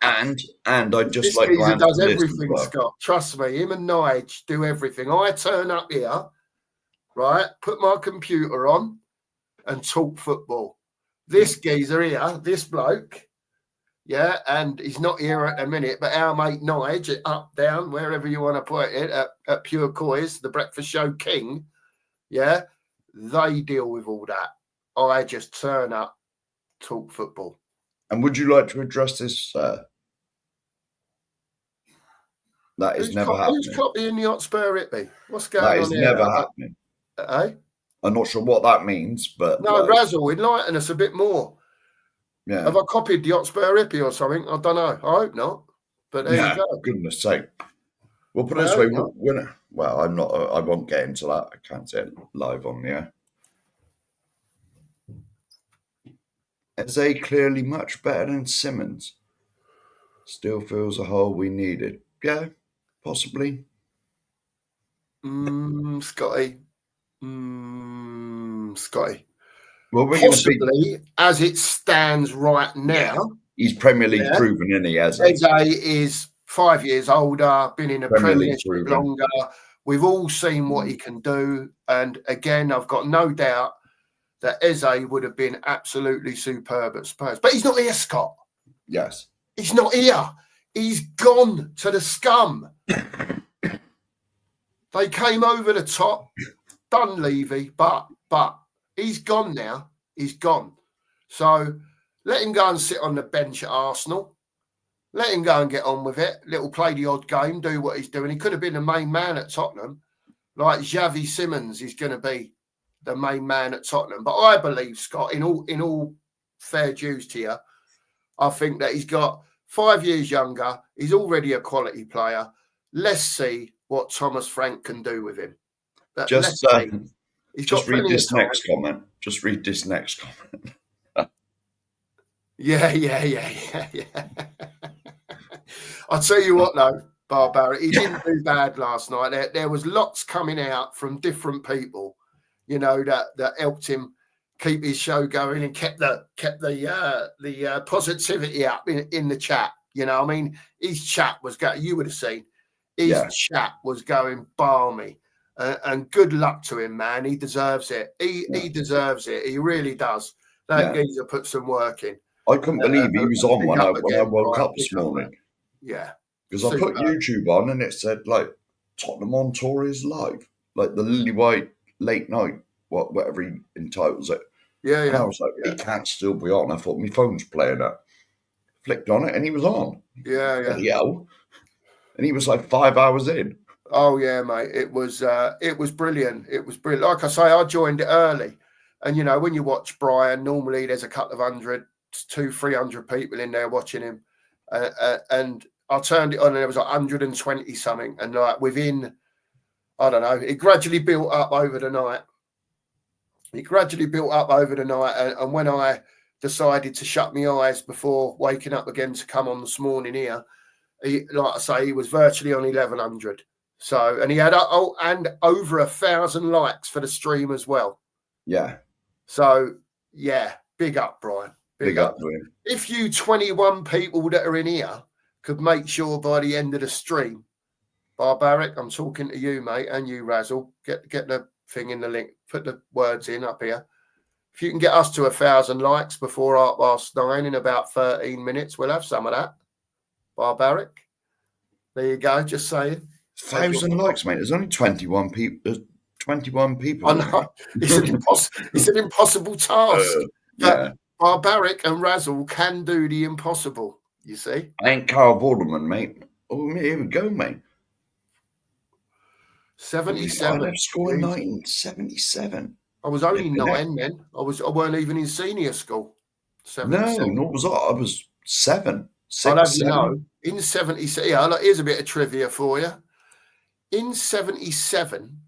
and I'd just this like to answer does everything, well. Scott. Trust me, him and Nige do everything. I turn up here, right, put my computer on and talk football. This geezer here, this bloke, and he's not here at the minute, but our mate Nige, up, down, wherever you want to put it, at Pure Coys, the breakfast show king, they deal with all that. I just turn up, talk football. And would you like to address this? That is never happening. Who's copying the Hotspur Hippie? What's going on here? That is never happening. I'm not sure what that means, but... No, Razzle, enlighten us a bit more. Yeah. Have I copied the Hotspur Hippie or something? I don't know. I hope not. But there you go. Goodness sake. We'll put it this way. Well, I'm not. I won't get into that. I can't say it live on the air. Eze clearly much better than Simmons. Still feels a hole we needed. Yeah, possibly. Scotty. Well, possibly, as it stands right now. He's Premier League proven, isn't he? Eze is 5 years older, been in the Premiership longer. We've all seen what he can do. And again, I've got no doubt that Eze would have been absolutely superb at Spurs. But he's not here, Scott. Yes. He's not here. He's gone to the scum. They came over the top, done Levy, but he's gone now. He's gone. So let him go and sit on the bench at Arsenal. Let him go and get on with it. Little play the odd game, do what he's doing. He could have been the main man at Tottenham. Like Xavi Simmons is going to be the main man at Tottenham. But I believe, Scott, in all fair dues to you, I think that he's got 5 years younger. He's already a quality player. Let's see what Thomas Frank can do with him. Just read this next comment. Just read this next comment. Yeah. I'll tell you what, though, Barbara, he didn't do bad last night. There was lots coming out from different people, that helped him keep his show going and kept the positivity up in the chat. I mean, his chat was going. You would have seen his chat was going balmy, and good luck to him, man. He deserves it. He deserves it. He really does. That geezer put some work in. I couldn't believe he was on when I woke up this morning. Yeah, because I put YouTube on and it said like Tottenham on tour is live, like the Lily White late night whatever he entitles it. Yeah, And I yeah. was like, it can't still be on. I thought my phone's playing it. Flicked on it and he was on. Yeah, yeah. Bloody hell. And he was like 5 hours in. Oh yeah, mate. It was brilliant. It was brilliant. Like I say, I joined it early. And you know, when you watch Brian, normally there's a couple of 100, 200-300 people in there watching him. And I turned it on and there was like 120 something. And like within, I don't know, it gradually built up over the night. And when I decided to shut my eyes before waking up again to come on this morning here, like I say, he was virtually on 1,100. So, and he had and over 1,000 likes for the stream as well. Yeah. So, yeah, big up, Brian. Big up, Brian. If you 21 people that are in here could make sure by the end of the stream, Barbaric, I'm talking to you, mate, and you, Razzle, get the thing in the link, put the words in up here. If you can get us to 1,000 likes before 9:30 in about 13 minutes, we'll have some of that. Barbaric. There you go, just saying. 1,000 likes, mate. There's only 21 people. 21 people. I know. It's an impossible task. Yeah. Barbaric and Razzle can do the impossible, you see. I ain't Carl Vorderman, mate. Oh, here we go, mate. 77. I scored 1977. I was only 9 then. I weren't even in senior school. 77. No, nor was I. I was 7. 6, I'll have 7. you know, in 77, yeah, look, here's a bit of trivia for you. In 77,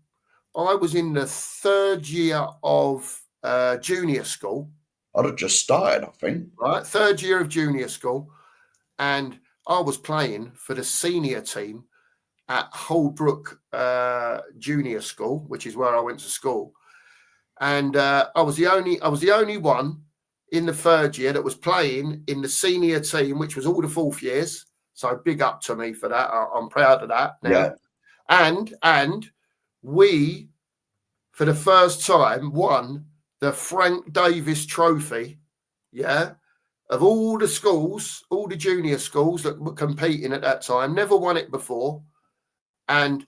I was in the 3rd year of junior school. I'd have just started, I think. Right, 3rd year of junior school. And I was playing for the senior team at Holbrook Junior School, which is where I went to school. And I was the only one in the 3rd year that was playing in the senior team, which was all the 4th years. So big up to me for that. I'm proud of that now. Yeah. And we, for the first time, won the Frank Davis Trophy, yeah, of all the schools, all the junior schools that were competing at that time. Never won it before and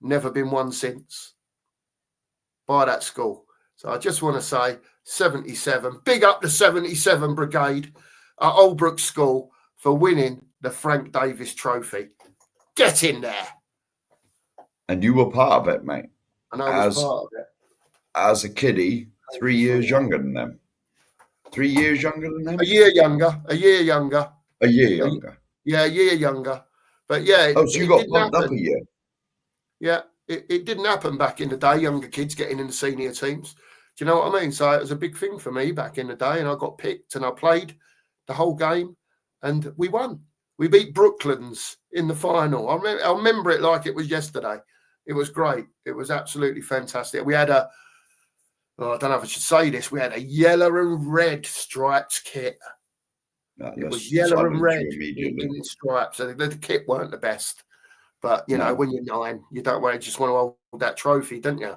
never been won since by that school. So I just want to say 77, big up the 77 Brigade at Oldbrook School for winning the Frank Davis Trophy. Get in there. And you were part of it, mate. And I was part of it. As a kiddie, 3 years younger than them. 3 years younger than them? A year younger. A year younger. Yeah, a year younger. But yeah. Oh, so you got bumped up a year. Yeah, it didn't happen back in the day, younger kids getting in the senior teams. Do you know what I mean? So it was a big thing for me back in the day, and I got picked and I played the whole game and we won. We beat Brooklands in the final. I remember it like it was yesterday. It was great. It was absolutely fantastic. We had I don't know if I should say this, we had a yellow and red striped kit. It was yellow and red in stripes. So the kit weren't the best. But, you know, when you're 9, you don't want to just want to hold that trophy, don't you?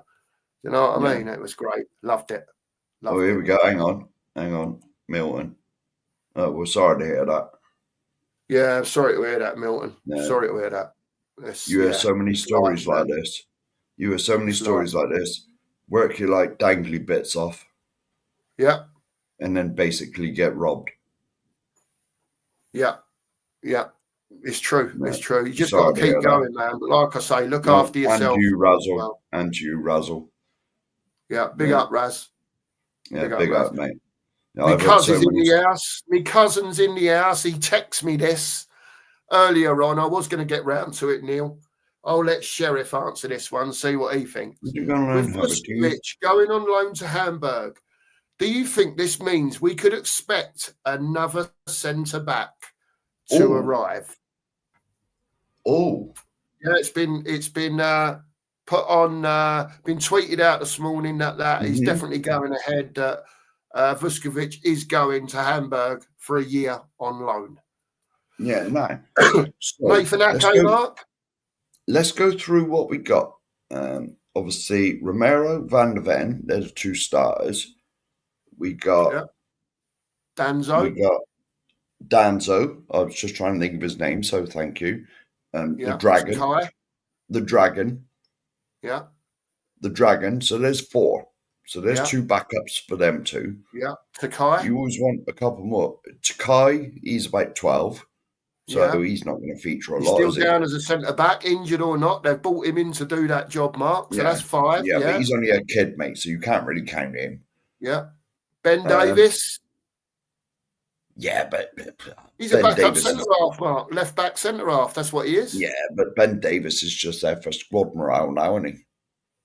You know what I mean? It was great. Loved it. Here we go. Hang on. Milton. Oh, we're sorry to hear that. Yeah, I'm sorry to hear that, Milton. Yeah. Sorry to hear that. You hear so many stories like this. You hear so many stories like this. Work your like dangly bits off. Yeah. And then basically get robbed. Yeah. Yeah. It's true. Yeah. It's true. You just got to keep going, man. But like I say, look after yourself. And you, Razzle. Well. And you, Razzle. Yeah. Big up, Raz. Yeah, big up, mate. My cousin's in the house. My cousin's in the house. He texted me this earlier on. I was going to get round to it, Neil. I'll let Sheriff answer this one, see what he thinks. With Vuskovic going on loan to Hamburg, do you think this means we could expect another centre-back to arrive? Oh. Yeah, it's been put on, been tweeted out this morning that he's definitely going ahead. Vuskovic is going to Hamburg for a year on loan. Yeah, no. Nathan Ake, Mark? Let's go through what we got. Obviously, Romero, Van der Ven, they're the 2 starters. We got Danzo. We got Danzo. I was just trying to think of his name, so thank you. The Dragon. Kai. The Dragon. Yeah. the Dragon. So there's 4. So there's 2 backups for them 2. Yeah. Takai. You always want a couple more. Takai, he's about 12. So he's not going to feature a lot. He's still down as a centre back, injured or not. They've brought him in to do that job, Mark. So that's 5. Yeah, but he's only a kid, mate. So you can't really count him. Yeah. Ben Davies. Yeah, but he's a backup centre half, Mark. Left back centre half. That's what he is. Yeah, but Ben Davies is just there for squad morale now, isn't he?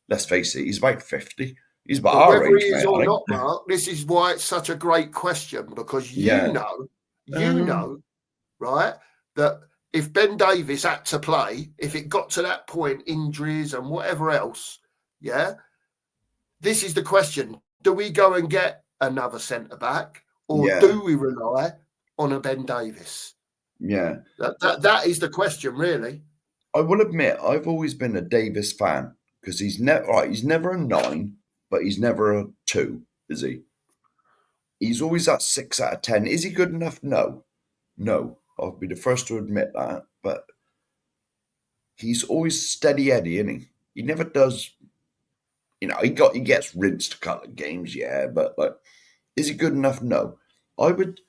Let's face it, he's about 50. He's about our age, whether he is mate, or not, Mark, this is why it's such a great question, because you know, right, that if Ben Davies had to play, if it got to that point, injuries and whatever else, this is the question. Do we go and get another centre back, or do we rely on a Ben Davies? Yeah. That is the question, really. I will admit, I've always been a Davies fan, because he's never a 9, but he's never a 2, is he? He's always at 6 out of 10. Is he good enough? No. I'll be the first to admit that, but he's always steady Eddie, isn't he? He never does, he gets rinsed a couple of games, but is he good enough? No. I would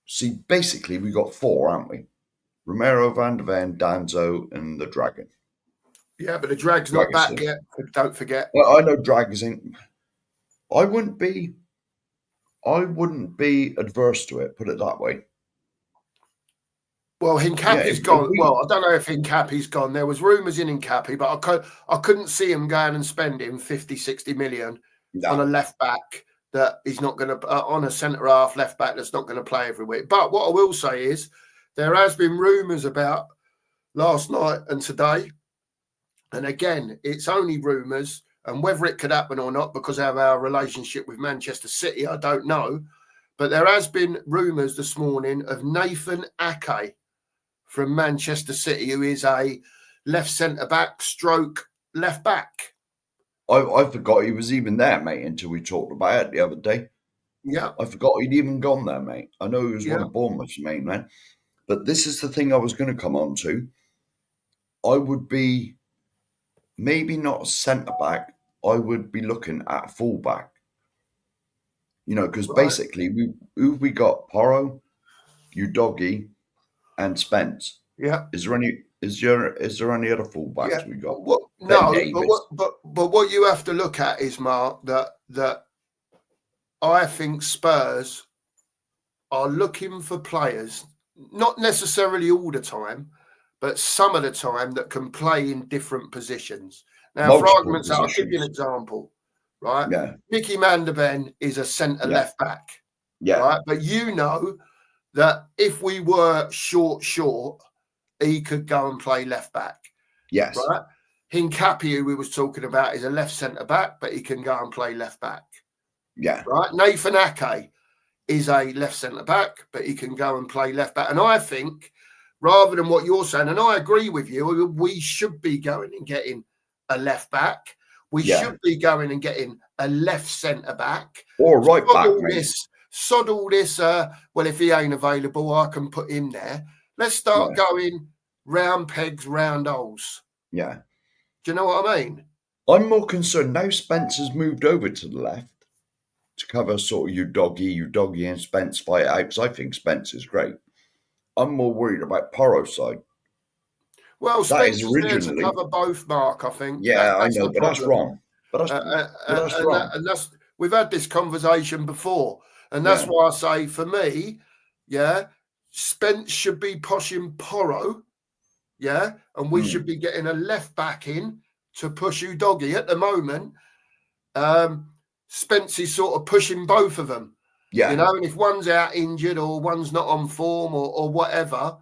see, basically, we got 4, haven't we? Romero, Van der Ven, Danzo, and the Dragon. Yeah, but the Drag's not back yet, don't forget. Well, I know Drag isn't. I wouldn't be adverse to it, put it that way. Well, Hincapi's gone. Well, I don't know if Hincapi's gone. There was rumours in Hincapi, but I couldn't see him going and spending 50, 60 million on a left back that he's not going to, on a centre half left back that's not going to play every week. But what I will say is there has been rumours about last night and today. And again, it's only rumours, and whether it could happen or not because of our relationship with Manchester City, I don't know. But there has been rumours this morning of Nathan Ake from Manchester City, who is a left centre-back stroke left back. I forgot he was even there, mate, until we talked about it the other day. Yeah. I forgot he'd even gone there, mate. I know he was one of Bournemouth's main men. But this is the thing I was going to come on to. I would be maybe not a centre-back. I would be looking at full-back. Because basically we got Porro, Udogie, and Spence. Yeah. Is there any other fullbacks we got? But what you have to look at is, Mark, that I think Spurs are looking for players, not necessarily all the time, but some of the time that can play in different positions. Now, for argument's sake, I'll give you an example, right? Yeah. Mickey Van der Ven is a centre left back. Yeah. Right. But you know that if we were short, he could go and play left back. Yes. Right. Hincapi, who we was talking about, is a left centre back, but he can go and play left back. Yeah. Right. Nathan Ake is a left centre back, but he can go and play left back. And I think, rather than what you're saying, and I agree with you, we should be going and getting a left back. We should be going and getting a left centre back. Or right back, Sod all this, well, if he ain't available, I can put him there. Let's start going round pegs, round holes. Yeah. Do you know what I mean? I'm more concerned now Spencer's moved over to the left to cover sort of Udogie and Spence fight out, because I think Spence is great. I'm more worried about Porro's side. Well, Spence is there to cover both, Mark, I think. Yeah, I know, but that's wrong. But that's wrong. And we've had this conversation before. And that's why I say, for me, Spence should be pushing Porro, and we should be getting a left back in to push Udogie. At the moment, Spence is sort of pushing both of them. Yeah. And if one's out injured or one's not on form or whatever,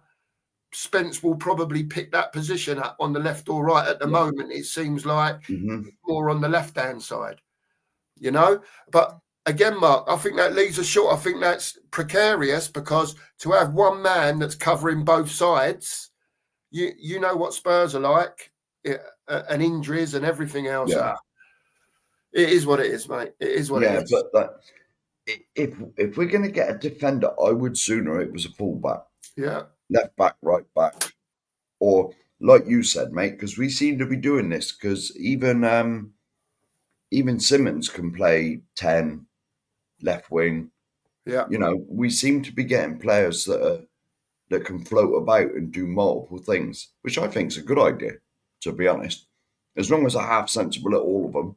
Spence will probably pick that position up on the left or right. At the moment, it seems like more on the left-hand side, But again, Mark, I think that leaves us short. I think that's precarious, because to have one man that's covering both sides, you know what Spurs are like, and injuries and everything else. Yeah. It is what it is, mate. It is what it is. Yeah, but if we're going to get a defender, I would sooner it was a fullback. Yeah. Left back, right back. Or, like you said, mate, because we seem to be doing this, because even even Simmons can play 10, left wing. Yeah. You know, we seem to be getting players that can float about and do multiple things, which I think is a good idea, to be honest. As long as I have sensible at all of them.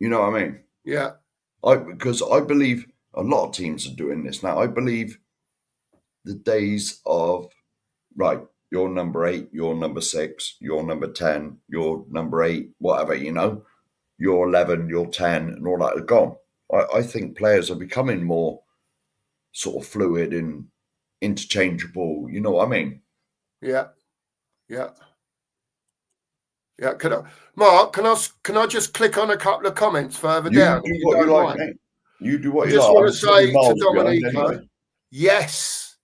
You know what I mean? Yeah. Because I believe a lot of teams are doing this now. I believe the days of, right, you're number 8, you're number 6, you're number 10, you're number 8, whatever, you know, you're 11, you're 10, and all that are gone. I think players are becoming more sort of fluid and interchangeable. You know what I mean? Yeah. Yeah. Yeah. Mark, can I just click on a couple of comments further down? You do what you like, mate. You do what I you just like. want I'm to say to miles behind Domenico, anyway. yes,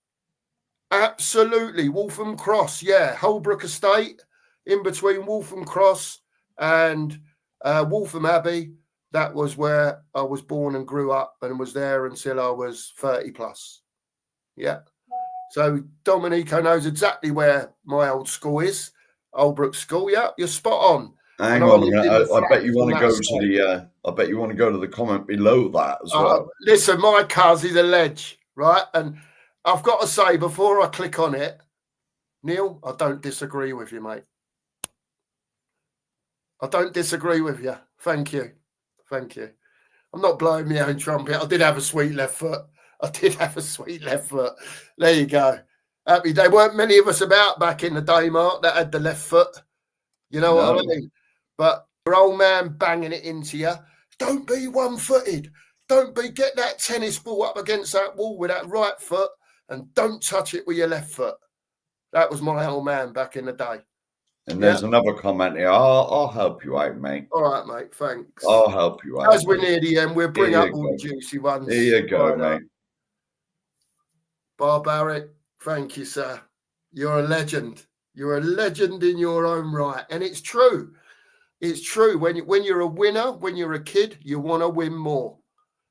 absolutely. Waltham Cross, yeah. Holbrook Estate, in between Waltham Cross and Waltham Abbey. That was where I was born and grew up and was there until I was 30 plus. Yeah. So Domenico knows exactly where my old school is. Holbrook School. Yeah, you're spot on. Hang on a minute. I bet you want to go to the. I bet you want to go to the comment below that as well. Listen, my cuz is a ledge, right? And I've got to say, before I click on it, Neil, I don't disagree with you, mate. I don't disagree with you. Thank you. Thank you. I'm not blowing my own trumpet. I did have a sweet left foot. There you go. Happy day. Weren't many of us about back in the day, Mark, that had the left foot. You know what I mean? But your old man banging it into you. Don't be one-footed. Get that tennis ball up against that wall with that right foot and don't touch it with your left foot. That was my old man back in the day. And there's another comment here. I'll help you out, mate. All right, mate. Thanks. I'll help you out. As we're near the end, we'll bring up all the juicy ones. There you go, mate. Barbaric. Thank you, sir. You're a legend. You're a legend in your own right. And it's true. It's true. When you're a winner, when you're a kid, you want to win more.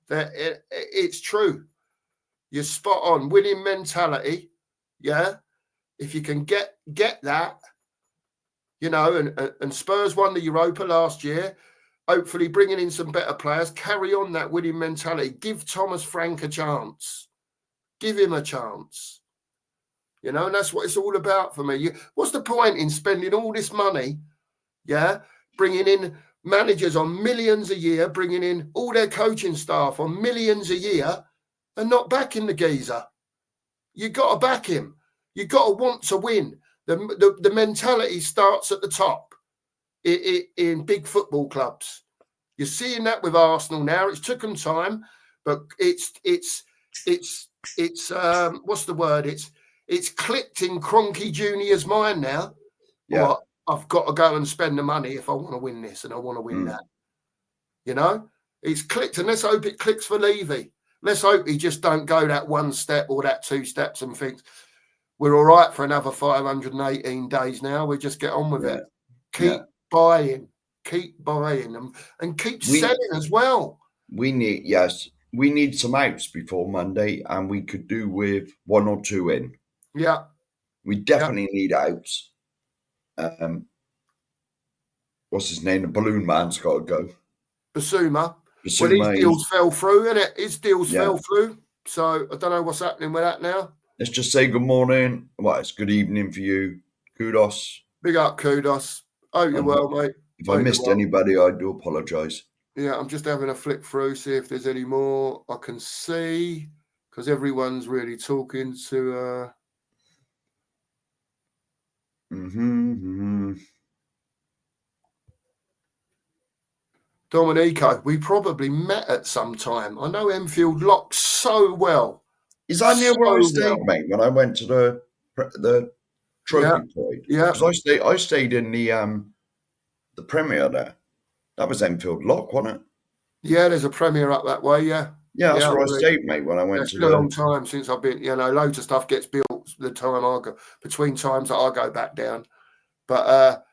It's true. You're spot on. Winning mentality. Yeah. If you can get that, you know, and Spurs won the Europa last year, hopefully bringing in some better players, carry on that winning mentality. Give Thomas Frank a chance. Give him a chance. You know, and that's what it's all about for me. What's the point in spending all this money, yeah, bringing in managers on millions a year, bringing in all their coaching staff on millions a year and not backing the geezer? You got to back him. You got to want to win. The mentality starts at the top in big football clubs. You're seeing that with Arsenal now. It's took them time, but it's what's the word? It's clicked in Kroenke Jr.'s mind now. Yeah. Well, I've got to go and spend the money if I want to win this and I want to win that. You know, it's clicked, and let's hope it clicks for Levy. Let's hope he just don't go that one step or that 2 steps and thinks we're all right for another 518 days now. We just get on with it. Keep buying them, and keep selling as well. We need some outs before Monday, and we could do with 1 or 2 in. Yeah. We definitely need outs. What's his name? The balloon man's got to go. Basuma. Well, his deals fell through, innit? His deals fell through. So I don't know what's happening with that now. Let's just say good morning. Well, it's good evening for you. Kudos. Big up, kudos. Hope you're well, mate. If I missed anybody, I do apologise. Yeah, I'm just having a flick through, see if there's any more I can see, because everyone's really talking to... Domenico, we probably met at some time. I know Enfield Lock so well. Is that near where I stayed, mate, when I went to the trophy parade? Yeah. Because I stayed in the Premier there. That was Enfield Lock, wasn't it? Yeah, there's a Premier up that way, yeah. Yeah, that's where I stayed, mate, when I went to It's been a long time since I've been, you know, loads of stuff gets built between times that I go back down. But,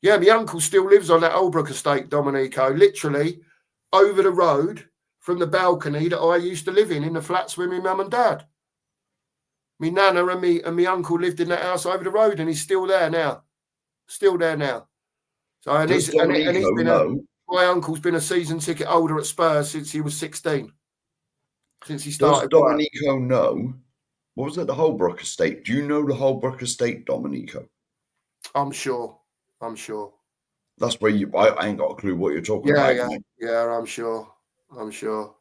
yeah, my uncle still lives on that Holbrook estate, Domenico, literally over the road from the balcony that I used to live in the flats with my mum and dad. Me nana and me uncle lived in that house over the road, and he's still there now. So, and he's been My uncle's been a season ticket holder at Spurs since he was 16. Since he started. Does Domenico know? What was it? The Holbrook estate. Do you know the Holbrook estate, Domenico? I'm sure. That's where I ain't got a clue what you're talking about. Yeah, I'm sure.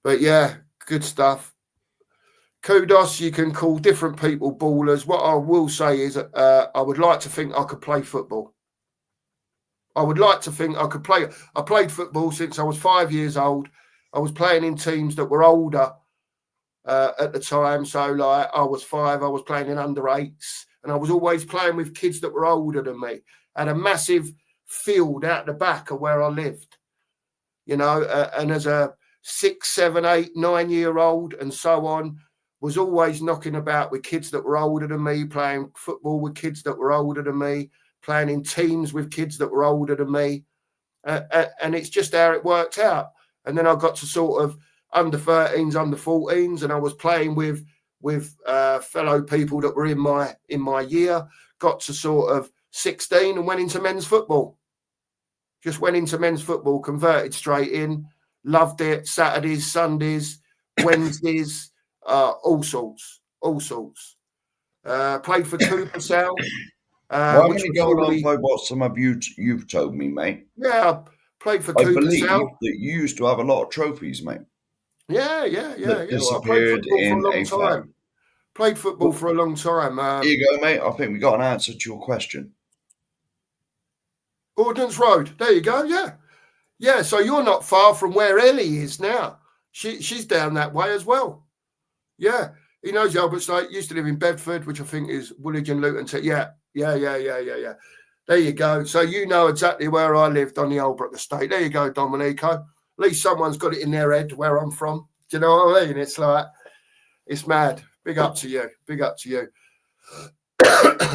But yeah, good stuff. Kudos, you can call different people ballers. What I will say is I would like to think I could play football. I would like to think I could play. I played football since I was 5 years old. I was playing in teams that were older at the time. So like I was 5, I was playing in under 8s, and I was always playing with kids that were older than me. I had a massive field out the back of where I lived, and as a 6, 7, 8, 9-year-old and so on, was always knocking about with kids that were older than me, playing football with kids that were older than me, playing in teams with kids that were older than me. And it's just how it worked out. And then I got to sort of under 13s, under 14s, and I was playing with fellow people that were in my year. Got to sort of 16 and went into men's football. Just went into men's football, converted straight in, loved it. Saturdays, Sundays, Wednesdays, all sorts. Played for Cooper Sal. Why am I going on by what some of you've told me, mate? Yeah, I played for Cooper believe Sal. that you used to have a lot of trophies, mate. Yeah. Disappeared in a fire. Played football for a long time. Here you go, mate. I think we got an answer to your question. Ordnance Road. There you go. Yeah. So you're not far from where Ellie is now. She's down that way as well. Yeah. He knows the Albert State. Used to live in Bedford, which I think is Woolwich and Luton. Yeah. There you go. So you know exactly where I lived on the Holbrook estate. There you go, Domenico. At least someone's got it in their head where I'm from. Do you know what I mean? It's like, it's mad. Big up to you.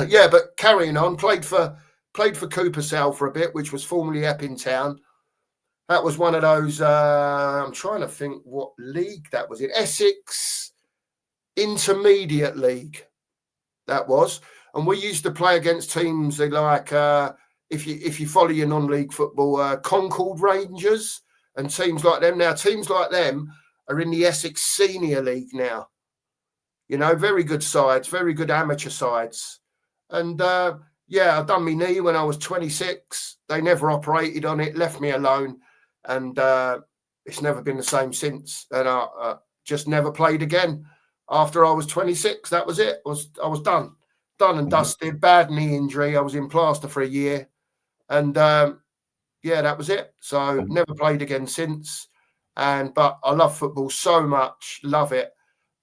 Yeah, but carrying on, played for Cooper Sal for a bit, which was formerly ep10. That was one of those, I'm trying to think what league that was in. Essex Intermediate League, that was. And we used to play against teams like, if you follow your non-league football, Concord Rangers and teams like them. Now, teams like them are in the Essex Senior League now. Very good sides, very good amateur sides. And, I done my knee when I was 26. They never operated on it, left me alone. And it's never been the same since. And I just never played again. After I was 26, that was it. I was done and dusted. Bad knee injury. I was in plaster for a year. And, that was it. So never played again since. But I love football so much. Love it.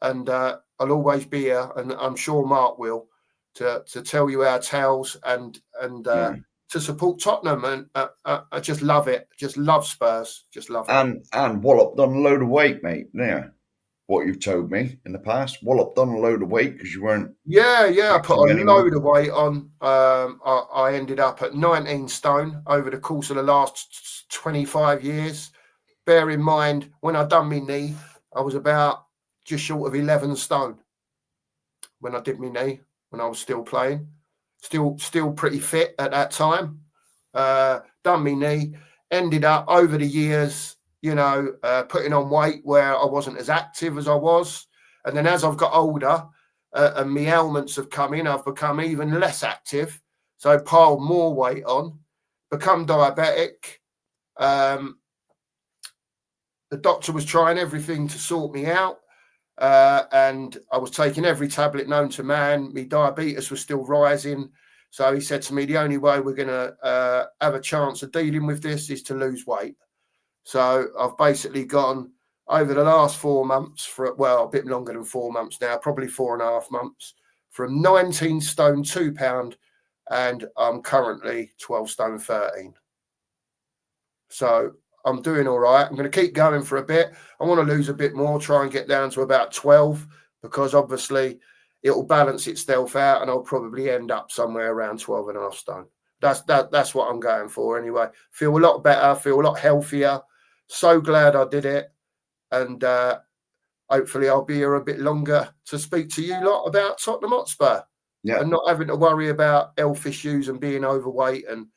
And I'll always be here. And I'm sure Mark will. To tell you our tales and to support Tottenham, and I just love it. Just love Spurs. Just love it. And Wallop done a load of weight, mate. Yeah, what you've told me in the past. Wallop done a load of weight because you weren't. Yeah. I put a load of weight on. I ended up at 19 stone over the course of the last 25 years. Bear in mind, when I done my knee, I was about just short of 11 stone when I did my knee. When I was still playing, still pretty fit at that time. Done my knee, ended up over the years, putting on weight where I wasn't as active as I was. And then as I've got older and my ailments have come in, I've become even less active. So I piled more weight on, become diabetic. The doctor was trying everything to sort me out. And I was taking every tablet known to man. My diabetes was still rising. So he said to me, the only way we're going to have a chance of dealing with this is to lose weight. So I've basically gone over the last 4 months a bit longer than 4 months now, probably 4.5 months, from 19 stone, 2 pound. And I'm currently 12 stone, 13. So I'm doing all right. I'm going to keep going for a bit. I want to lose a bit more, try and get down to about 12, because obviously it'll balance itself out and I'll probably end up somewhere around 12.5 stone. That's what I'm going for anyway. Feel a lot better, feel a lot healthier. So glad I did it. And hopefully I'll be here a bit longer to speak to you lot about Tottenham Hotspur. Yeah. And not having to worry about health issues and being overweight and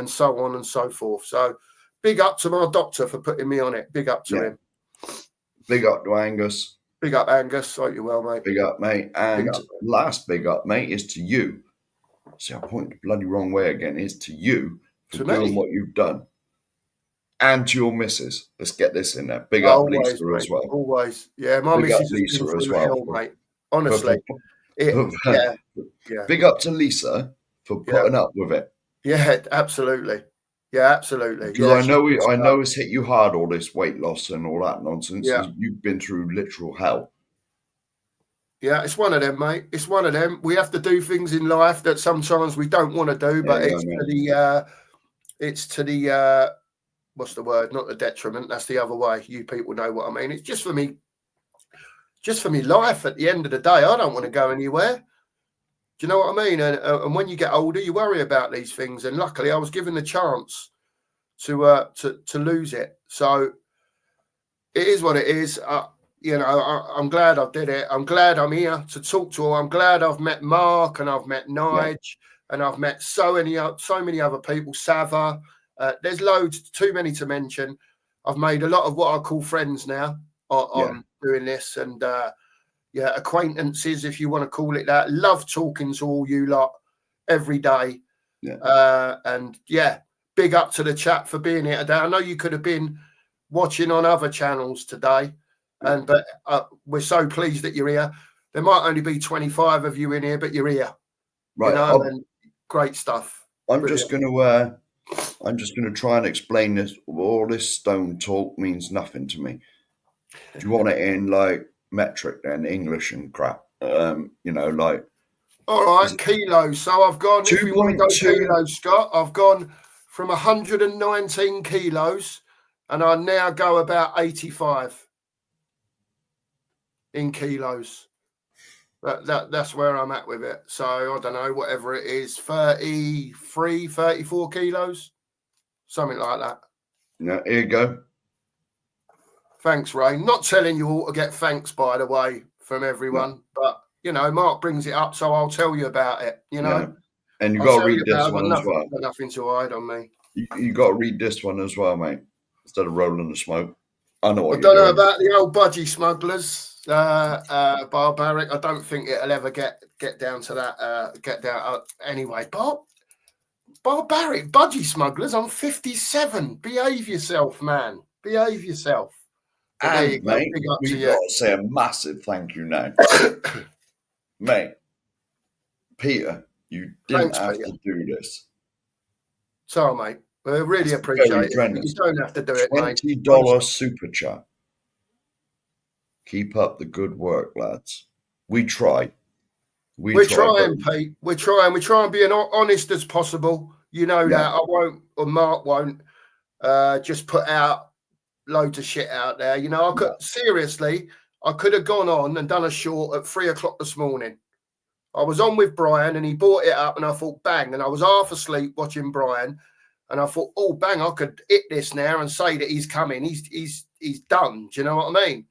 so on and so forth. So Big up to my doctor for putting me on it. Big up to him. Big up to Angus. Big up, Angus. Hope you're well, mate. Big up, mate. And last big up, mate, is to you. See, I point the bloody wrong way again. Is to you for doing what you've done. And to your missus. Let's get this in there. Big up Lisa mate, as well. Always. Yeah, my missus has been through hell, mate. Honestly. Big up to Lisa for putting up with it. Yeah, absolutely. Yeah, absolutely. Because I know it's hit you hard, all this weight loss and all that nonsense. Yeah. You've been through literal hell. Yeah, it's one of them, mate. It's one of them. We have to do things in life that sometimes we don't want to do, but it's to the what's the word? Not the detriment. That's the other way. You people know what I mean. It's just for me life at the end of the day. I don't want to go anywhere. Do you know what I mean? And when you get older, you worry about these things. And luckily, I was given the chance to lose it. So it is what it is. I'm glad I did it. I'm glad I'm here to talk to her. I'm glad I've met Mark and I've met Nige and I've met so many other people. Sava. There's loads, too many to mention. I've made a lot of what I call friends now on doing this, and acquaintances, if you want to call it that. Love talking to all you lot every day. Big up to the chat for being here today. I know you could have been watching on other channels today, but we're so pleased that you're here. There might only be 25 of you in here, but you're here. Right, and great stuff. I'm just going to try and explain this. All this stone talk means nothing to me. Do you want it in like metric and English and crap? All right, kilos. So I've gone. If you want to go kilos, Scott, I've gone from 119 kilos, and I now go about 85 in kilos. That's where I'm at with it. So I don't know, whatever it is, 33, 34 kilos, something like that. Yeah, here you go. Thanks, Ray. Not telling you all to get thanks, by the way, from everyone, but Mark brings it up, so I'll tell you about it. And you got to read this one as well. Nothing to hide on me. You got to read this one as well, mate. Instead of rolling the smoke. I know what I don't know about the old budgie smugglers, barbaric. I don't think it'll ever get down to that. Anyway, barbaric budgie smugglers. I'm 57. Behave yourself, man. Behave yourself. And mate, we've got to say a massive thank you now, mate. Peter, you didn't have to do this. So, mate, we really appreciate it. You don't have to do it, mate. $20 super chat. Keep up the good work, lads. We try. We're trying, Pete. We're trying. We try and be as honest as possible. You know that. I won't, or Mark won't, just put out loads of shit out there. I could have gone on and done a short at 3 o'clock this morning. I was on with Brian and he brought it up and I thought, bang. And I was half asleep watching Brian and I thought, oh, bang, I could hit this now and say that he's coming. He's done. Do you know what I mean?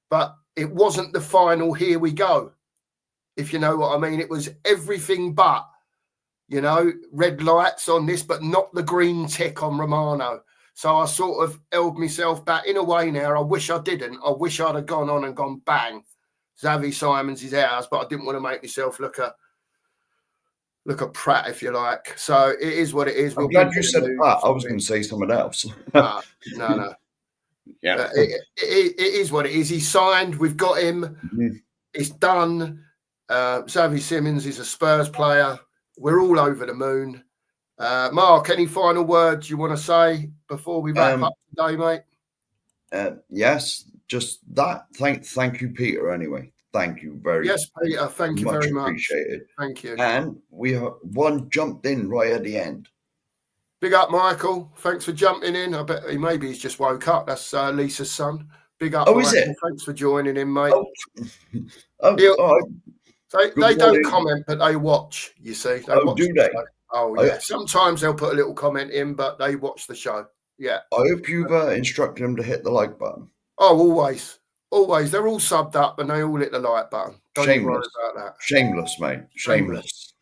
But it wasn't the final, here we go. If you know what I mean, it was everything but, red lights on this, but not the green tick on Romano. So I sort of held myself back in a way now. I wish I didn't. I wish I'd have gone on and gone bang. Xavi Simons is ours, but I didn't want to make myself look a prat, if you like. So it is what it is. I'm glad you said prat. I was going to say something else. No. Yeah. It is what it is. He signed. We've got him. Mm-hmm. It's done. Xavi Simons is a Spurs player. We're all over the moon. Mark, any final words you want to say before we wrap up today, mate? Yes, just that. Thank you, Peter. Anyway, thank you very much. Yes, Peter. Thank you very much. Appreciated. Thank you. And one jumped in right at the end. Big up, Michael. Thanks for jumping in. I bet he's just woke up. That's Lisa's son. Big up, Michael. Is it? Thanks for joining in, mate. They don't comment, but they watch. You see? Do they? Oh, yeah. Sometimes they'll put a little comment in, but they watch the show. Yeah. I hope you've instructed them to hit the like button. Oh, always. Always. They're all subbed up and they all hit the like button. Don't worry about that. Shameless, mate. Shameless.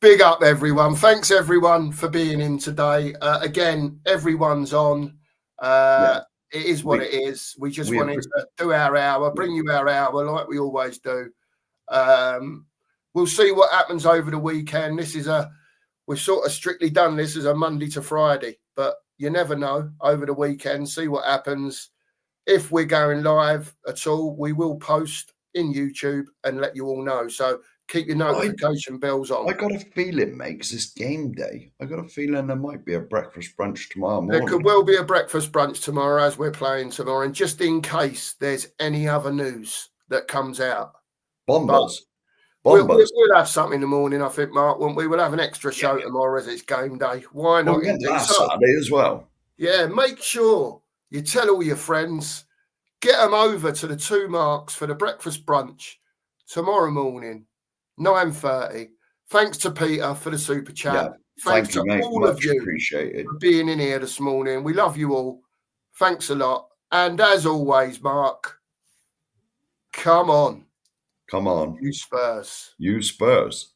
Big up, everyone. Thanks, everyone, for being in today. Again, everyone's on. It is what it is. We just wanted to do our hour, bring you our hour like we always do. We'll see what happens over the weekend. We've sort of strictly done this as a Monday to Friday, but you never know over the weekend. See what happens. If we're going live at all, we will post in YouTube and let you all know. So keep your notification bells on. I got a feeling, mate, because it's game day. I got a feeling there might be a breakfast brunch tomorrow morning. There could well be a breakfast brunch tomorrow as we're playing tomorrow. And just in case there's any other news that comes out. Bombers. We'll have something in the morning, I think, Mark, won't we? We'll have an extra show tomorrow as it's game day. Why not? We went last Saturday as well. Yeah, make sure you tell all your friends. Get them over to the 2 Marks for the breakfast brunch tomorrow morning, 9:30. Thanks to Peter for the super chat. Yeah, thanks to mate. all Much of you appreciated. for being in here this morning. We love you all. Thanks a lot. And as always, Mark, come on. Come on. You Spurs. You Spurs.